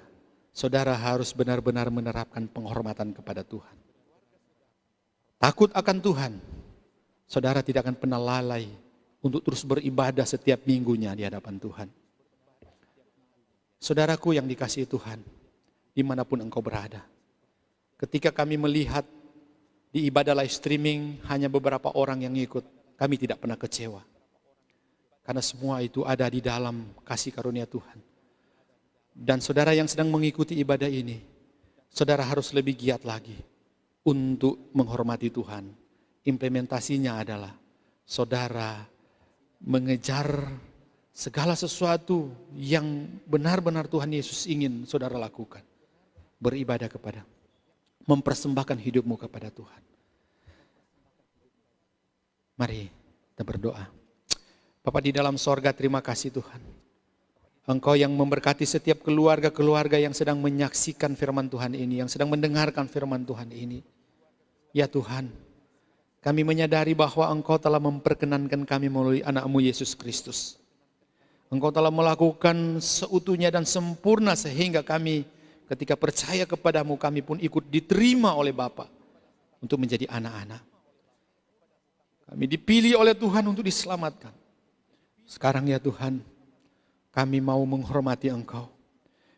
S3: Saudara harus benar-benar menerapkan penghormatan kepada Tuhan. Takut akan Tuhan. Saudara tidak akan pernah lalai untuk terus beribadah setiap minggunya di hadapan Tuhan. Saudaraku yang dikasihi Tuhan, dimanapun engkau berada. Ketika kami melihat di ibadah live streaming hanya beberapa orang yang ikut, kami tidak pernah kecewa. Karena semua itu ada di dalam kasih karunia Tuhan. Dan saudara yang sedang mengikuti ibadah ini, saudara harus lebih giat lagi untuk menghormati Tuhan. Implementasinya adalah saudara mengejar segala sesuatu yang benar-benar Tuhan Yesus ingin saudara lakukan. Beribadah kepada, mempersembahkan hidupmu kepada Tuhan. Mari kita berdoa. Bapa di dalam sorga, terima kasih Tuhan. Engkau yang memberkati setiap keluarga-keluarga yang sedang menyaksikan firman Tuhan ini, yang sedang mendengarkan firman Tuhan ini. Ya Tuhan, kami menyadari bahwa Engkau telah memperkenankan kami melalui anak-Mu Yesus Kristus. Engkau telah melakukan seutuhnya dan sempurna sehingga kami ketika percaya kepadamu, kami pun ikut diterima oleh Bapa untuk menjadi anak-anak.
S4: Kami dipilih oleh Tuhan untuk diselamatkan. Sekarang ya Tuhan, kami mau menghormati Engkau.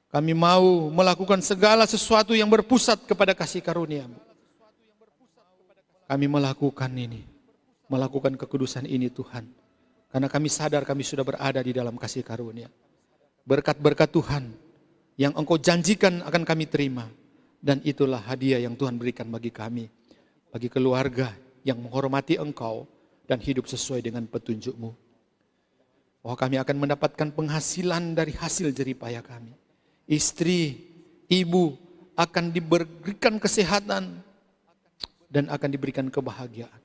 S4: Kami mau melakukan segala sesuatu yang berpusat kepada kasih karunia-Mu. Kami melakukan ini, melakukan kekudusan ini Tuhan. Karena kami sadar kami sudah berada di dalam kasih karunia. Berkat-berkat Tuhan yang Engkau janjikan akan kami terima. Dan itulah hadiah yang Tuhan berikan bagi kami. Bagi keluarga yang menghormati Engkau dan hidup sesuai dengan petunjuk-Mu. Oh, kami akan mendapatkan penghasilan dari hasil jeripaya kami. Istri, ibu akan diberikan kesehatan dan akan diberikan kebahagiaan.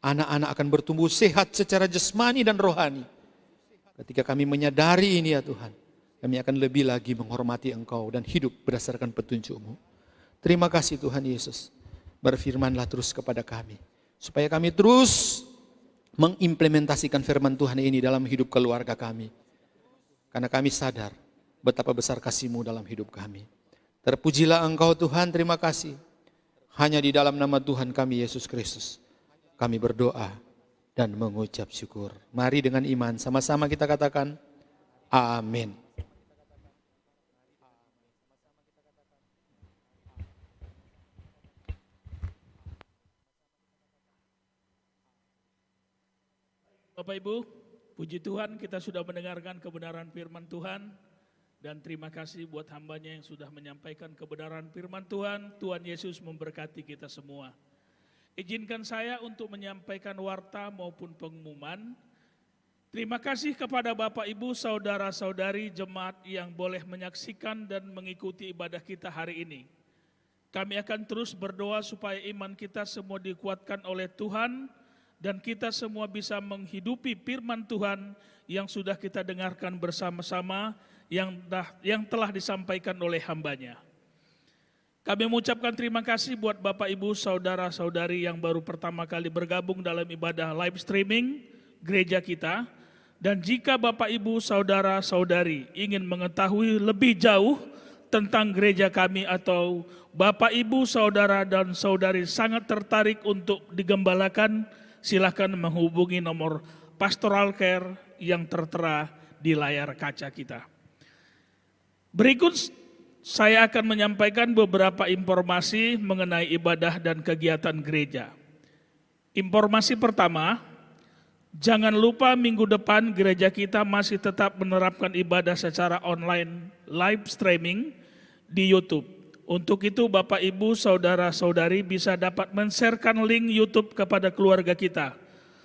S4: Anak-anak akan bertumbuh sehat secara jasmani dan rohani. Ketika kami menyadari ini ya Tuhan, kami akan lebih lagi menghormati Engkau dan hidup berdasarkan petunjuk-Mu. Terima kasih Tuhan Yesus. Berfirmanlah terus kepada kami, supaya kami terus mengimplementasikan firman Tuhan ini dalam hidup keluarga kami. Karena kami sadar betapa besar kasih-Mu dalam hidup kami. Terpujilah Engkau Tuhan, terima kasih. Hanya di dalam nama Tuhan kami Yesus Kristus, kami berdoa dan mengucap syukur. Mari dengan iman sama-sama kita katakan, amin.
S2: Bapak Ibu, puji Tuhan kita sudah mendengarkan kebenaran firman Tuhan. Dan terima kasih buat hambanya yang sudah menyampaikan kebenaran firman Tuhan. Tuhan Yesus memberkati kita semua. Izinkan saya untuk menyampaikan warta maupun pengumuman. Terima kasih kepada Bapak Ibu, Saudara-saudari jemaat yang boleh menyaksikan dan mengikuti ibadah kita hari ini. Kami akan terus berdoa supaya iman kita semua dikuatkan oleh Tuhan. Dan kita semua bisa menghidupi firman Tuhan yang sudah kita dengarkan bersama-sama, yang telah disampaikan oleh hambanya. Kami mengucapkan terima kasih buat Bapak Ibu Saudara-saudari yang baru pertama kali bergabung dalam ibadah live streaming gereja kita. Dan jika Bapak Ibu Saudara-saudari ingin mengetahui lebih jauh tentang gereja kami atau Bapak Ibu Saudara dan Saudari sangat tertarik untuk digembalakan, silakan menghubungi nomor Pastoral Care yang tertera di layar kaca kita. Berikut saya akan menyampaikan beberapa informasi mengenai ibadah dan kegiatan gereja. Informasi pertama, jangan lupa minggu depan gereja kita masih tetap menerapkan ibadah secara online live streaming di YouTube. Untuk itu Bapak Ibu Saudara-saudari bisa dapat men-sharekan link YouTube kepada keluarga kita,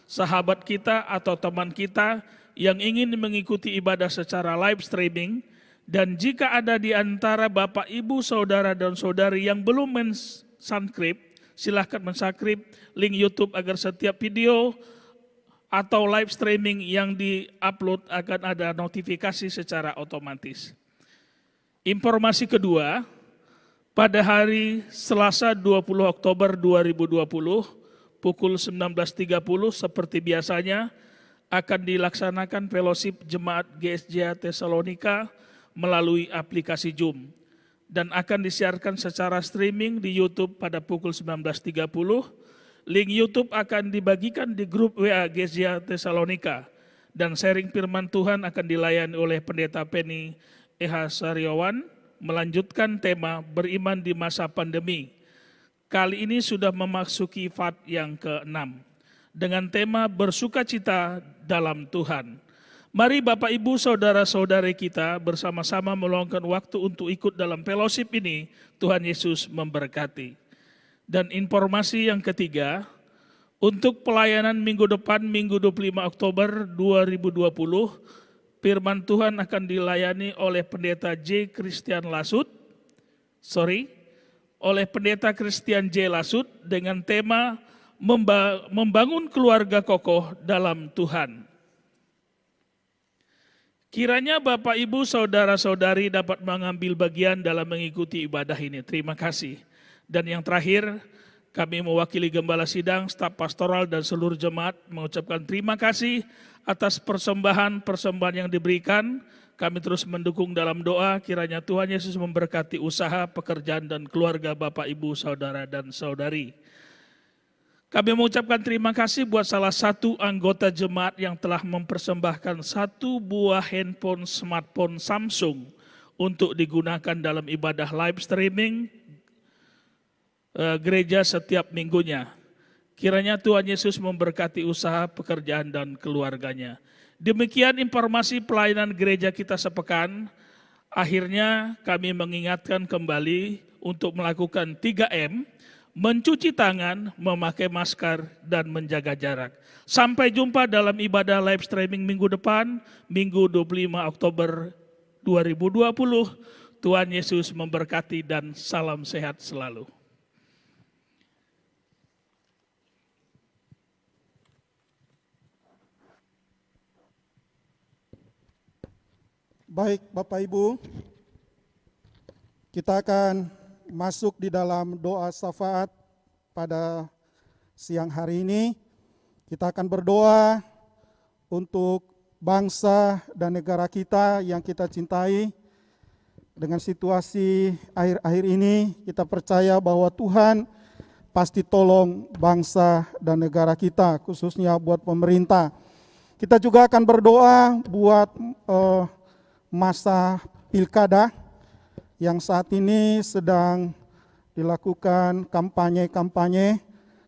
S2: sahabat kita atau teman kita yang ingin mengikuti ibadah secara live streaming. Dan jika ada di antara Bapak Ibu Saudara dan Saudari yang belum men-subscribe, silahkan men-subscribe link YouTube agar setiap video atau live streaming yang di-upload akan ada notifikasi secara otomatis. Informasi kedua, pada hari Selasa 20 Oktober 2020 pukul 19.30 seperti biasanya akan dilaksanakan fellowship Jemaat GSJ Tesalonika melalui aplikasi Zoom dan akan disiarkan secara streaming di YouTube pada pukul 19.30. Link YouTube akan dibagikan di grup WA GSJ Tesalonika dan sharing firman Tuhan akan dilayani oleh Pendeta Penny E.H. Saryawan. Melanjutkan tema beriman di masa pandemi. Kali ini sudah memasuki fad yang ke-6 dengan tema bersukacita dalam Tuhan. Mari Bapak Ibu Saudara-saudari kita bersama-sama meluangkan waktu untuk ikut dalam fellowship ini. Tuhan Yesus memberkati. Dan informasi yang ketiga, untuk pelayanan minggu depan Minggu 25 Oktober 2020, firman Tuhan akan dilayani oleh Pendeta Christian J. Lasut dengan tema membangun keluarga kokoh dalam Tuhan. Kiranya Bapak Ibu Saudara-saudari dapat mengambil bagian dalam mengikuti ibadah ini. Terima kasih. Dan yang terakhir, kami mewakili Gembala Sidang, staf pastoral dan seluruh jemaat mengucapkan terima kasih atas persembahan yang diberikan. Kami terus mendukung dalam doa, kiranya Tuhan Yesus memberkati usaha, pekerjaan, dan keluarga Bapak, Ibu, Saudara, dan Saudari. Kami mengucapkan terima kasih buat salah satu anggota jemaat yang telah mempersembahkan 1 buah handphone smartphone Samsung untuk digunakan dalam ibadah live streaming gereja setiap minggunya. Kiranya Tuhan Yesus memberkati usaha, pekerjaan, dan keluarganya. Demikian informasi pelayanan gereja kita sepekan. Akhirnya kami mengingatkan kembali untuk melakukan 3M, mencuci tangan, memakai masker, dan menjaga jarak. Sampai jumpa dalam ibadah live streaming minggu depan, Minggu 25 Oktober 2020. Tuhan Yesus memberkati dan salam sehat selalu.
S5: Baik Bapak Ibu, kita akan masuk di dalam doa syafaat pada siang hari ini. Kita akan berdoa untuk bangsa dan negara kita yang kita cintai. Dengan situasi akhir-akhir ini, kita percaya bahwa Tuhan pasti tolong bangsa dan negara kita, khususnya buat pemerintah. Kita juga akan berdoa buat masa pilkada yang saat ini sedang dilakukan kampanye-kampanye.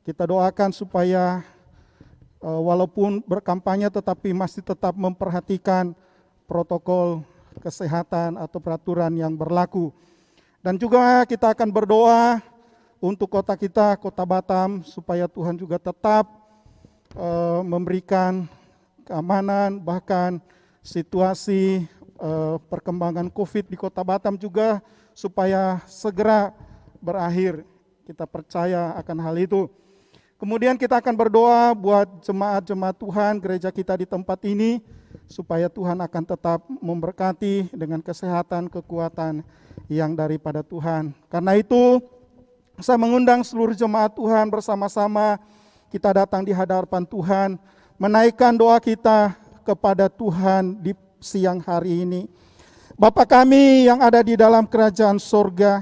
S5: Kita doakan supaya walaupun berkampanye tetapi masih tetap memperhatikan protokol kesehatan atau peraturan yang berlaku. Dan juga kita akan berdoa untuk kota kita, Kota Batam, supaya Tuhan juga tetap memberikan keamanan, bahkan situasi perkembangan COVID di Kota Batam juga supaya segera berakhir. Kita percaya akan hal itu. Kemudian kita akan berdoa buat jemaat-jemaat Tuhan, gereja kita di tempat ini, supaya Tuhan akan tetap memberkati dengan kesehatan, kekuatan yang daripada Tuhan. Karena itu, saya mengundang seluruh jemaat Tuhan bersama-sama kita datang di hadapan Tuhan, menaikkan doa kita kepada Tuhan di siang hari ini. Bapa kami yang ada di dalam kerajaan sorga,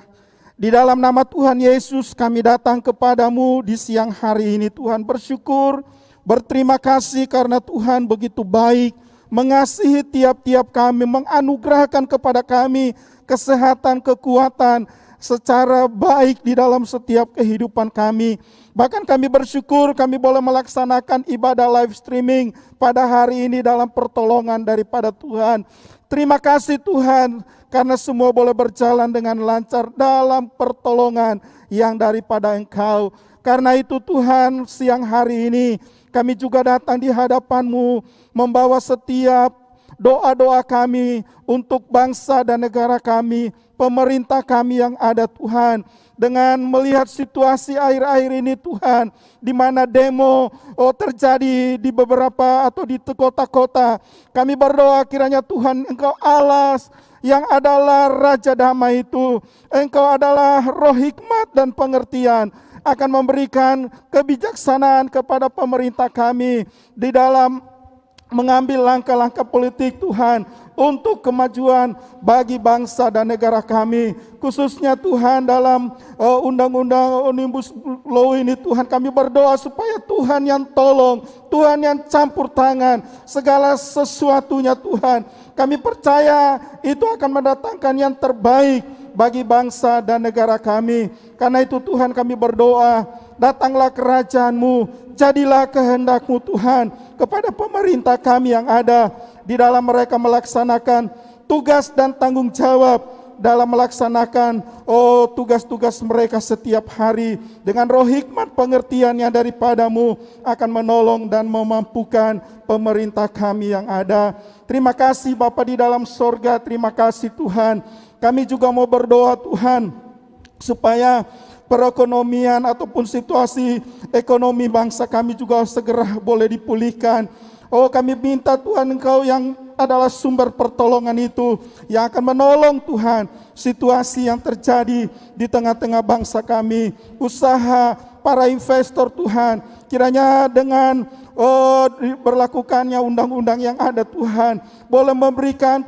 S5: di dalam nama Tuhan Yesus kami datang kepadamu di siang hari ini Tuhan, bersyukur, berterima kasih karena Tuhan begitu baik, mengasihi tiap-tiap kami, menganugerahkan kepada kami kesehatan, kekuatan secara baik di dalam setiap kehidupan kami. Bahkan kami bersyukur kami boleh melaksanakan ibadah live streaming pada hari ini dalam pertolongan daripada Tuhan. Terima kasih Tuhan karena semua boleh berjalan dengan lancar dalam pertolongan yang daripada Engkau. Karena itu Tuhan, siang hari ini kami juga datang di hadapan-Mu membawa setiap doa-doa kami untuk bangsa dan negara kami, pemerintah kami yang ada Tuhan. Dengan melihat situasi akhir-akhir ini Tuhan, di mana demo terjadi di beberapa atau di kota-kota, kami berdoa kiranya Tuhan Engkau alas yang adalah Raja Damai itu, Engkau adalah roh hikmat dan pengertian, akan memberikan kebijaksanaan kepada pemerintah kami di dalam mengambil langkah-langkah politik Tuhan untuk kemajuan bagi bangsa dan negara kami. Khususnya Tuhan dalam undang-undang Omnibus Law ini Tuhan, kami berdoa supaya Tuhan yang tolong, Tuhan yang campur tangan segala sesuatunya Tuhan. Kami percaya itu akan mendatangkan yang terbaik bagi bangsa dan negara kami. Karena itu Tuhan kami berdoa, datanglah kerajaan-Mu, jadilah kehendak-Mu Tuhan kepada pemerintah kami yang ada di dalam mereka melaksanakan tugas dan tanggung jawab dalam melaksanakan tugas-tugas mereka setiap hari dengan roh hikmat pengertian yang daripada-Mu akan menolong dan memampukan pemerintah kami yang ada. Terima kasih Bapa di dalam sorga, terima kasih Tuhan. Kami juga mau berdoa Tuhan supaya perekonomian ataupun situasi ekonomi bangsa kami juga segera boleh dipulihkan. Kami minta Tuhan Engkau yang adalah sumber pertolongan itu, yang akan menolong Tuhan situasi yang terjadi di tengah-tengah bangsa kami, usaha para investor Tuhan, kiranya dengan berlakukannya undang-undang yang ada Tuhan, boleh memberikan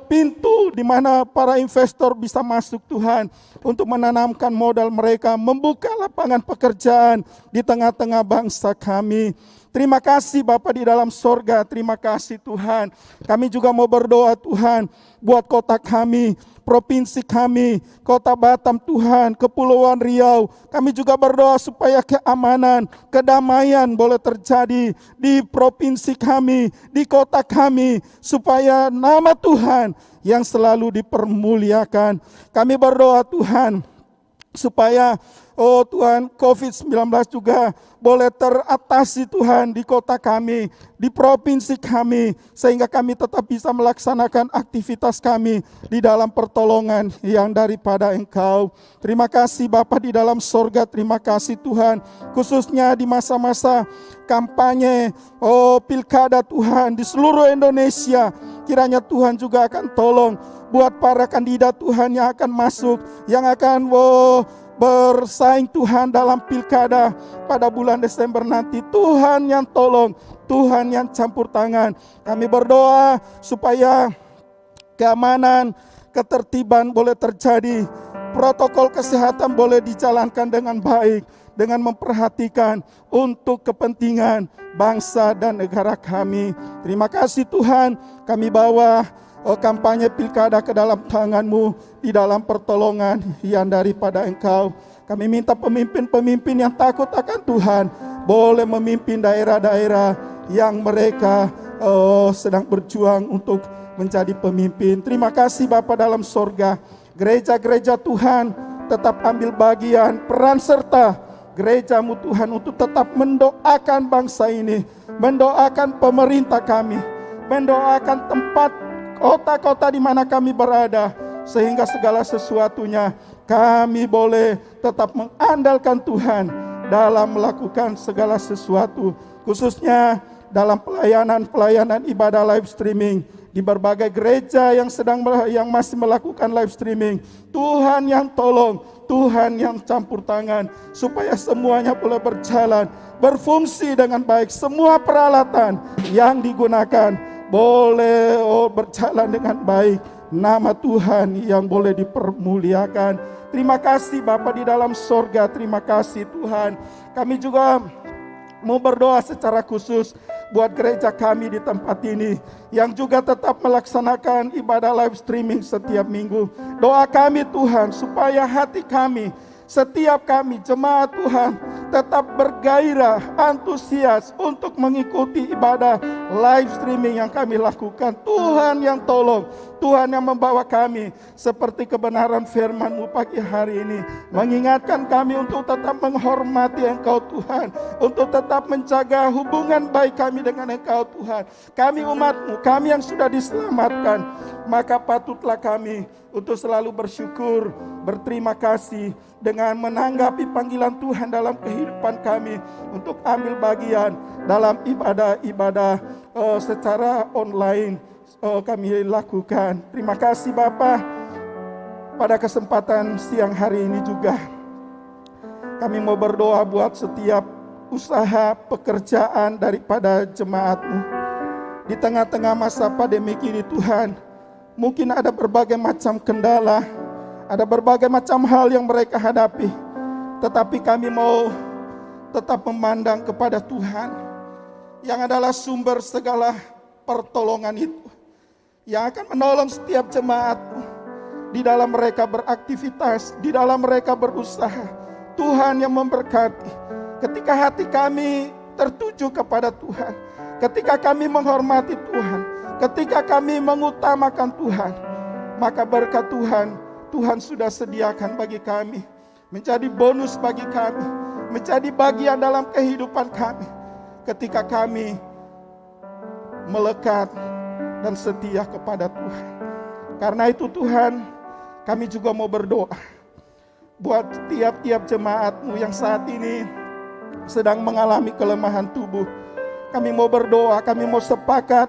S5: pintu di mana para investor bisa masuk Tuhan untuk menanamkan modal mereka, membuka lapangan pekerjaan di tengah-tengah bangsa kami. Terima kasih Bapa di dalam sorga, terima kasih Tuhan. Kami juga mau berdoa Tuhan buat kota kami, provinsi kami, Kota Batam Tuhan, Kepulauan Riau. Kami juga berdoa supaya keamanan, kedamaian boleh terjadi di provinsi kami, di kota kami, supaya nama Tuhan yang selalu dipermuliakan. Kami berdoa Tuhan supaya Tuhan, COVID-19 juga boleh teratasi Tuhan di kota kami, di provinsi kami, sehingga kami tetap bisa melaksanakan aktivitas kami di dalam pertolongan yang daripada Engkau. Terima kasih Bapa di dalam sorga, terima kasih Tuhan, khususnya di masa-masa kampanye, pilkada Tuhan di seluruh Indonesia. Kiranya Tuhan juga akan tolong buat para kandidat Tuhan yang akan masuk, yang akan bersaing Tuhan dalam pilkada pada bulan Desember nanti. Tuhan yang tolong, Tuhan yang campur tangan. Kami berdoa supaya keamanan, ketertiban boleh terjadi, protokol kesehatan boleh dijalankan dengan baik, dengan memperhatikan untuk kepentingan bangsa dan negara kami. Terima kasih Tuhan, kami bawa kampanye pilkada ke dalam tangan-Mu, di dalam pertolongan yang daripada Engkau. Kami minta pemimpin-pemimpin yang takut akan Tuhan boleh memimpin daerah-daerah yang mereka sedang berjuang untuk menjadi pemimpin. Terima kasih Bapa dalam sorga. Gereja-gereja Tuhan tetap ambil bagian, peran serta gereja-Mu Tuhan untuk tetap mendoakan bangsa ini, mendoakan pemerintah kami, mendoakan tempat kota-kota di mana kami berada, sehingga segala sesuatunya kami boleh tetap mengandalkan Tuhan dalam melakukan segala sesuatu, khususnya dalam pelayanan ibadah live streaming di berbagai gereja yang masih melakukan live streaming. Tuhan yang tolong, Tuhan yang campur tangan, supaya semuanya boleh berjalan, berfungsi dengan baik. Semua peralatan yang digunakan boleh berjalan dengan baik. Nama Tuhan yang boleh dipermuliakan. Terima kasih Bapa di dalam sorga, terima kasih Tuhan. Kami juga mau berdoa secara khusus buat gereja kami di tempat ini, yang juga tetap melaksanakan ibadah live streaming setiap minggu. Doa kami Tuhan, supaya hati kami, setiap kami jemaat Tuhan tetap bergairah, antusias untuk mengikuti ibadah live streaming yang kami lakukan. Tuhan yang tolong, Tuhan yang membawa kami seperti kebenaran firman-Mu pagi hari ini, mengingatkan kami untuk tetap menghormati Engkau Tuhan, untuk tetap menjaga hubungan baik kami dengan Engkau Tuhan. Kami umat-Mu, kami yang sudah diselamatkan, maka patutlah kami untuk selalu bersyukur, berterima kasih dengan menanggapi panggilan Tuhan dalam kehidupan kami untuk ambil bagian dalam ibadah-ibadah secara online kami lakukan. Terima kasih Bapa. Pada kesempatan siang hari ini juga kami mau berdoa buat setiap usaha pekerjaan daripada jemaat-Mu. Di tengah-tengah masa pandemi ini Tuhan, mungkin ada berbagai macam kendala, ada berbagai macam hal yang mereka hadapi. Tetapi kami mau tetap memandang kepada Tuhan yang adalah sumber segala pertolongan itu, yang akan menolong setiap jemaat di dalam mereka beraktivitas, di dalam mereka berusaha. Tuhan yang memberkati. Ketika hati kami tertuju kepada Tuhan, ketika kami menghormati Tuhan, ketika kami mengutamakan Tuhan, maka berkat Tuhan sudah sediakan bagi kami, menjadi bonus bagi kami, menjadi bagian dalam kehidupan kami, ketika kami melekat dan setia kepada Tuhan. Karena itu Tuhan, kami juga mau berdoa buat tiap-tiap jemaat-Mu yang saat ini sedang mengalami kelemahan tubuh. Kami mau berdoa, kami mau sepakat,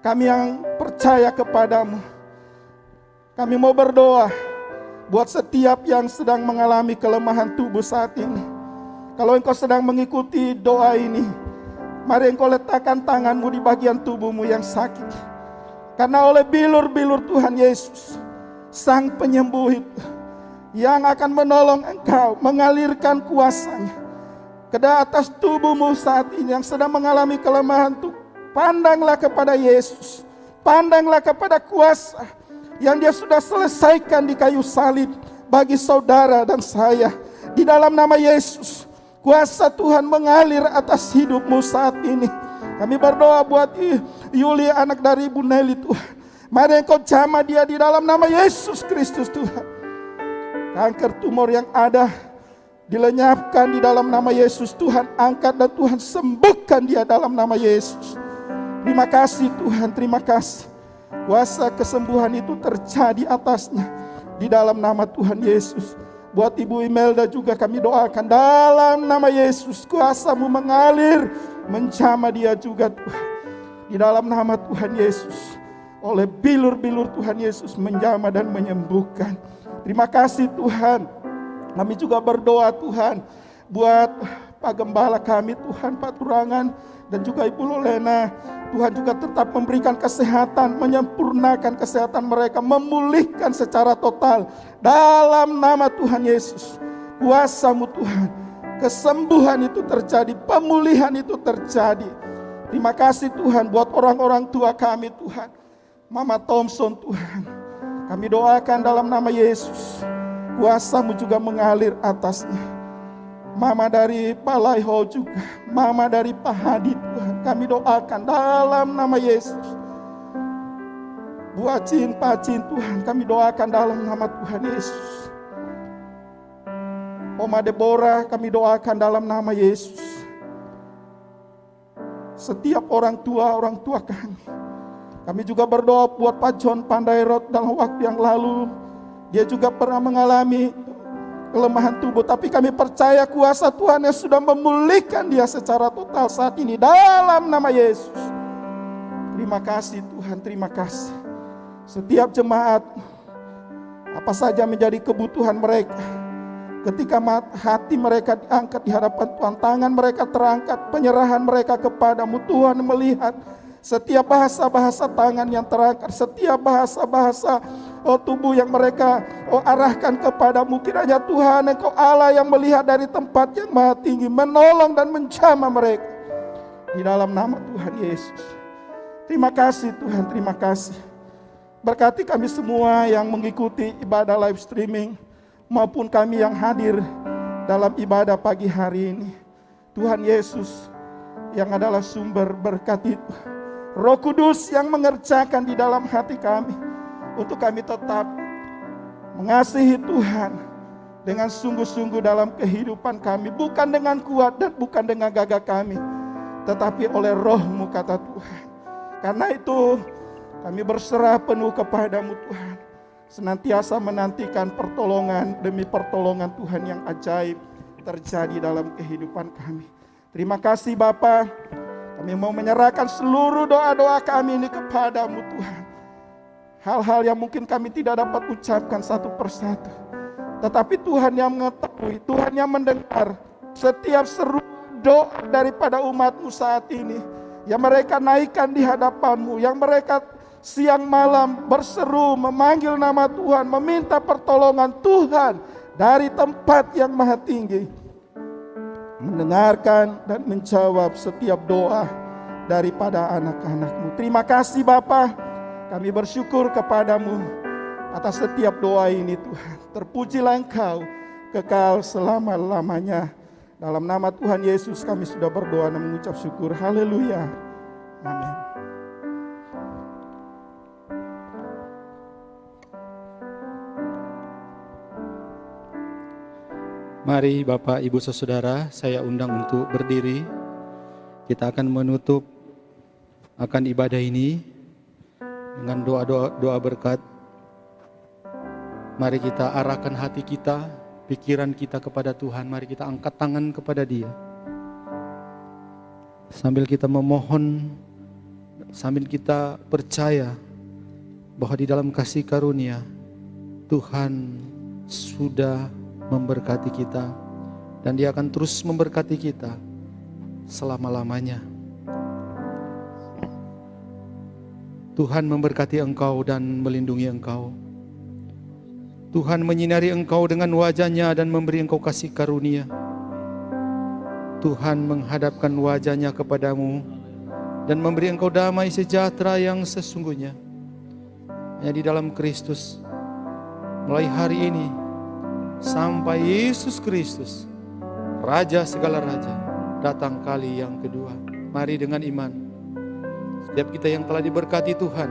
S5: kami yang percaya kepada-Mu, kami mau berdoa buat setiap yang sedang mengalami kelemahan tubuh saat ini. Kalau engkau sedang mengikuti doa ini, mari engkau letakkan tanganmu di bagian tubuhmu yang sakit. Karena oleh bilur-bilur Tuhan Yesus, Sang Penyembuh itu, yang akan menolong engkau, mengalirkan kuasa-Nya ke atas tubuhmu saat ini yang sedang mengalami kelemahan tuh. Pandanglah kepada Yesus, pandanglah kepada kuasa yang Dia sudah selesaikan di kayu salib bagi saudara dan saya. Di dalam nama Yesus, kuasa Tuhan mengalir atas hidupmu saat ini. Kami berdoa buat Yuli, anak dari Ibu Nelly Tuhan. Mari Engkau jamah dia di dalam nama Yesus Kristus Tuhan. Kanker tumor yang ada dilenyapkan di dalam nama Yesus. Tuhan angkat dan Tuhan sembuhkan dia dalam nama Yesus. Terima kasih Tuhan, terima kasih. Kuasa kesembuhan itu terjadi atasnya di dalam nama Tuhan Yesus. Buat Ibu Imelda juga kami doakan dalam nama Yesus. Kuasa-Mu mengalir, menjamah dia juga Tuhan. Di dalam nama Tuhan Yesus. Oleh bilur-bilur Tuhan Yesus menjamah dan menyembuhkan. Terima kasih Tuhan. Kami juga berdoa Tuhan buat Pak Gembala kami Tuhan, Pak Turangan dan juga Ibu Lolena. Tuhan juga tetap memberikan kesehatan, menyempurnakan kesehatan mereka, memulihkan secara total. Dalam nama Tuhan Yesus, kuasa-Mu Tuhan, kesembuhan itu terjadi, pemulihan itu terjadi. Terima kasih Tuhan buat orang-orang tua kami Tuhan. Mama Thompson Tuhan, kami doakan dalam nama Yesus, kuasa-Mu juga mengalir atasnya. Mama dari Pak Laiho juga, Mama dari Pak Hadi Tuhan, kami doakan dalam nama Yesus. Buat Cin, Pak Cin Tuhan, kami doakan dalam nama Tuhan Yesus. Oma Deborah, kami doakan dalam nama Yesus. Setiap orang tua kami juga berdoa buat Pak John Pandairot dalam waktu yang lalu. Dia juga pernah mengalami kelemahan tubuh, tapi kami percaya kuasa Tuhan yang sudah memulihkan dia secara total saat ini dalam nama Yesus. Terima kasih Tuhan, terima kasih. Setiap jemaat, apa saja menjadi kebutuhan mereka, ketika hati mereka diangkat di hadapan Tuhan, tangan mereka terangkat, penyerahan mereka kepadamu, Tuhan melihat setiap bahasa-bahasa tangan yang terangkat, setiap bahasa-bahasa tubuh yang mereka arahkan kepadamu. Kiranya Tuhan Engkau Allah yang melihat dari tempat yang maha tinggi, menolong dan menjamah mereka di dalam nama Tuhan Yesus. Terima kasih Tuhan, terima kasih. Berkati kami semua yang mengikuti ibadah live streaming maupun kami yang hadir dalam ibadah pagi hari ini. Tuhan Yesus yang adalah sumber berkat itu, Roh Kudus yang mengerjakan di dalam hati kami untuk kami tetap mengasihi Tuhan dengan sungguh-sungguh dalam kehidupan kami, bukan dengan kuat dan bukan dengan gagah kami, tetapi oleh Roh-Mu kata Tuhan. Karena itu kami berserah penuh kepadamu Tuhan, senantiasa menantikan pertolongan demi pertolongan Tuhan yang ajaib terjadi dalam kehidupan kami. Terima kasih Bapa. Kami mau menyerahkan seluruh doa-doa kami ini kepadamu Tuhan. Hal-hal yang mungkin kami tidak dapat ucapkan satu persatu, tetapi Tuhan yang mengetahui, Tuhan yang mendengar setiap seru doa daripada umat-Mu saat ini, yang mereka naikkan di hadapan-Mu, yang mereka siang malam berseru memanggil nama Tuhan, meminta pertolongan Tuhan dari tempat yang maha tinggi, mendengarkan dan menjawab setiap doa daripada anak-anak-Mu. Terima kasih Bapa, kami bersyukur kepadamu atas setiap doa ini Tuhan. Terpujilah Engkau kekal selama-lamanya. Dalam nama Tuhan Yesus kami sudah berdoa dan mengucap syukur. Haleluya. Amin.
S4: Mari Bapak, Ibu, Saudara, saya undang untuk berdiri. Kita akan menutup akan ibadah ini dengan doa berkat. Mari kita arahkan hati kita, pikiran kita kepada Tuhan. Mari kita angkat tangan kepada Dia. Sambil kita memohon, sambil kita percaya bahwa di dalam kasih karunia Tuhan sudah memberkati kita, dan Dia akan terus memberkati kita selama-lamanya. Tuhan memberkati engkau dan melindungi engkau. Tuhan menyinari engkau dengan wajah-Nya dan memberi engkau kasih karunia. Tuhan menghadapkan wajah-Nya kepadamu dan memberi engkau damai sejahtera yang sesungguhnya. Hanya di dalam Kristus, mulai hari ini sampai Yesus Kristus, Raja segala raja, datang kali yang kedua. Mari dengan iman, setiap kita yang telah diberkati Tuhan,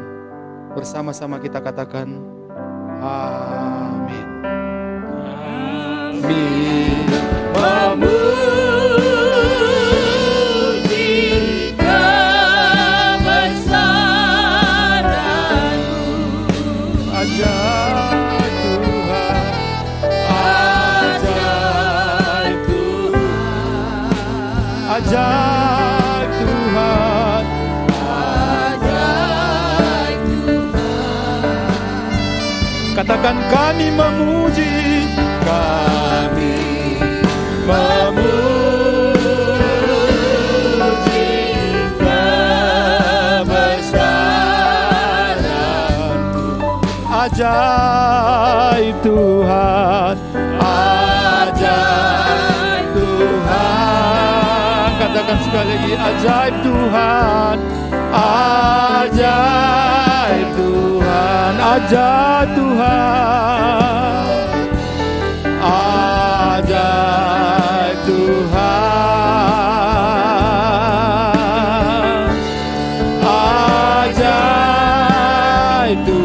S4: bersama-sama kita katakan amin. Amin.
S2: Memuji kebesaran-Mu,
S4: Ajaib Tuhan,
S2: ajaib Tuhan,
S4: ajaib Tuhan,
S2: ajaib Tuhan.
S4: katakan kami memuji, kami memuji kebesaran-Mu. Ajaib Tuhan, ajaib Tuhan. Katakan sekali lagi, ajaib Tuhan, ajaib Tuhan, ajaib Tuhan, ajaib Tuhan, ajaib Tuhan.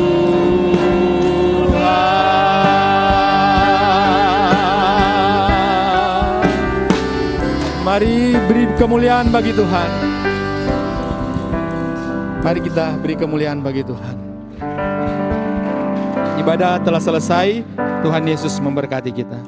S4: Mari beri kemuliaan bagi Tuhan. Mari kita beri kemuliaan bagi Tuhan. Ibadah telah selesai. Tuhan Yesus memberkati kita.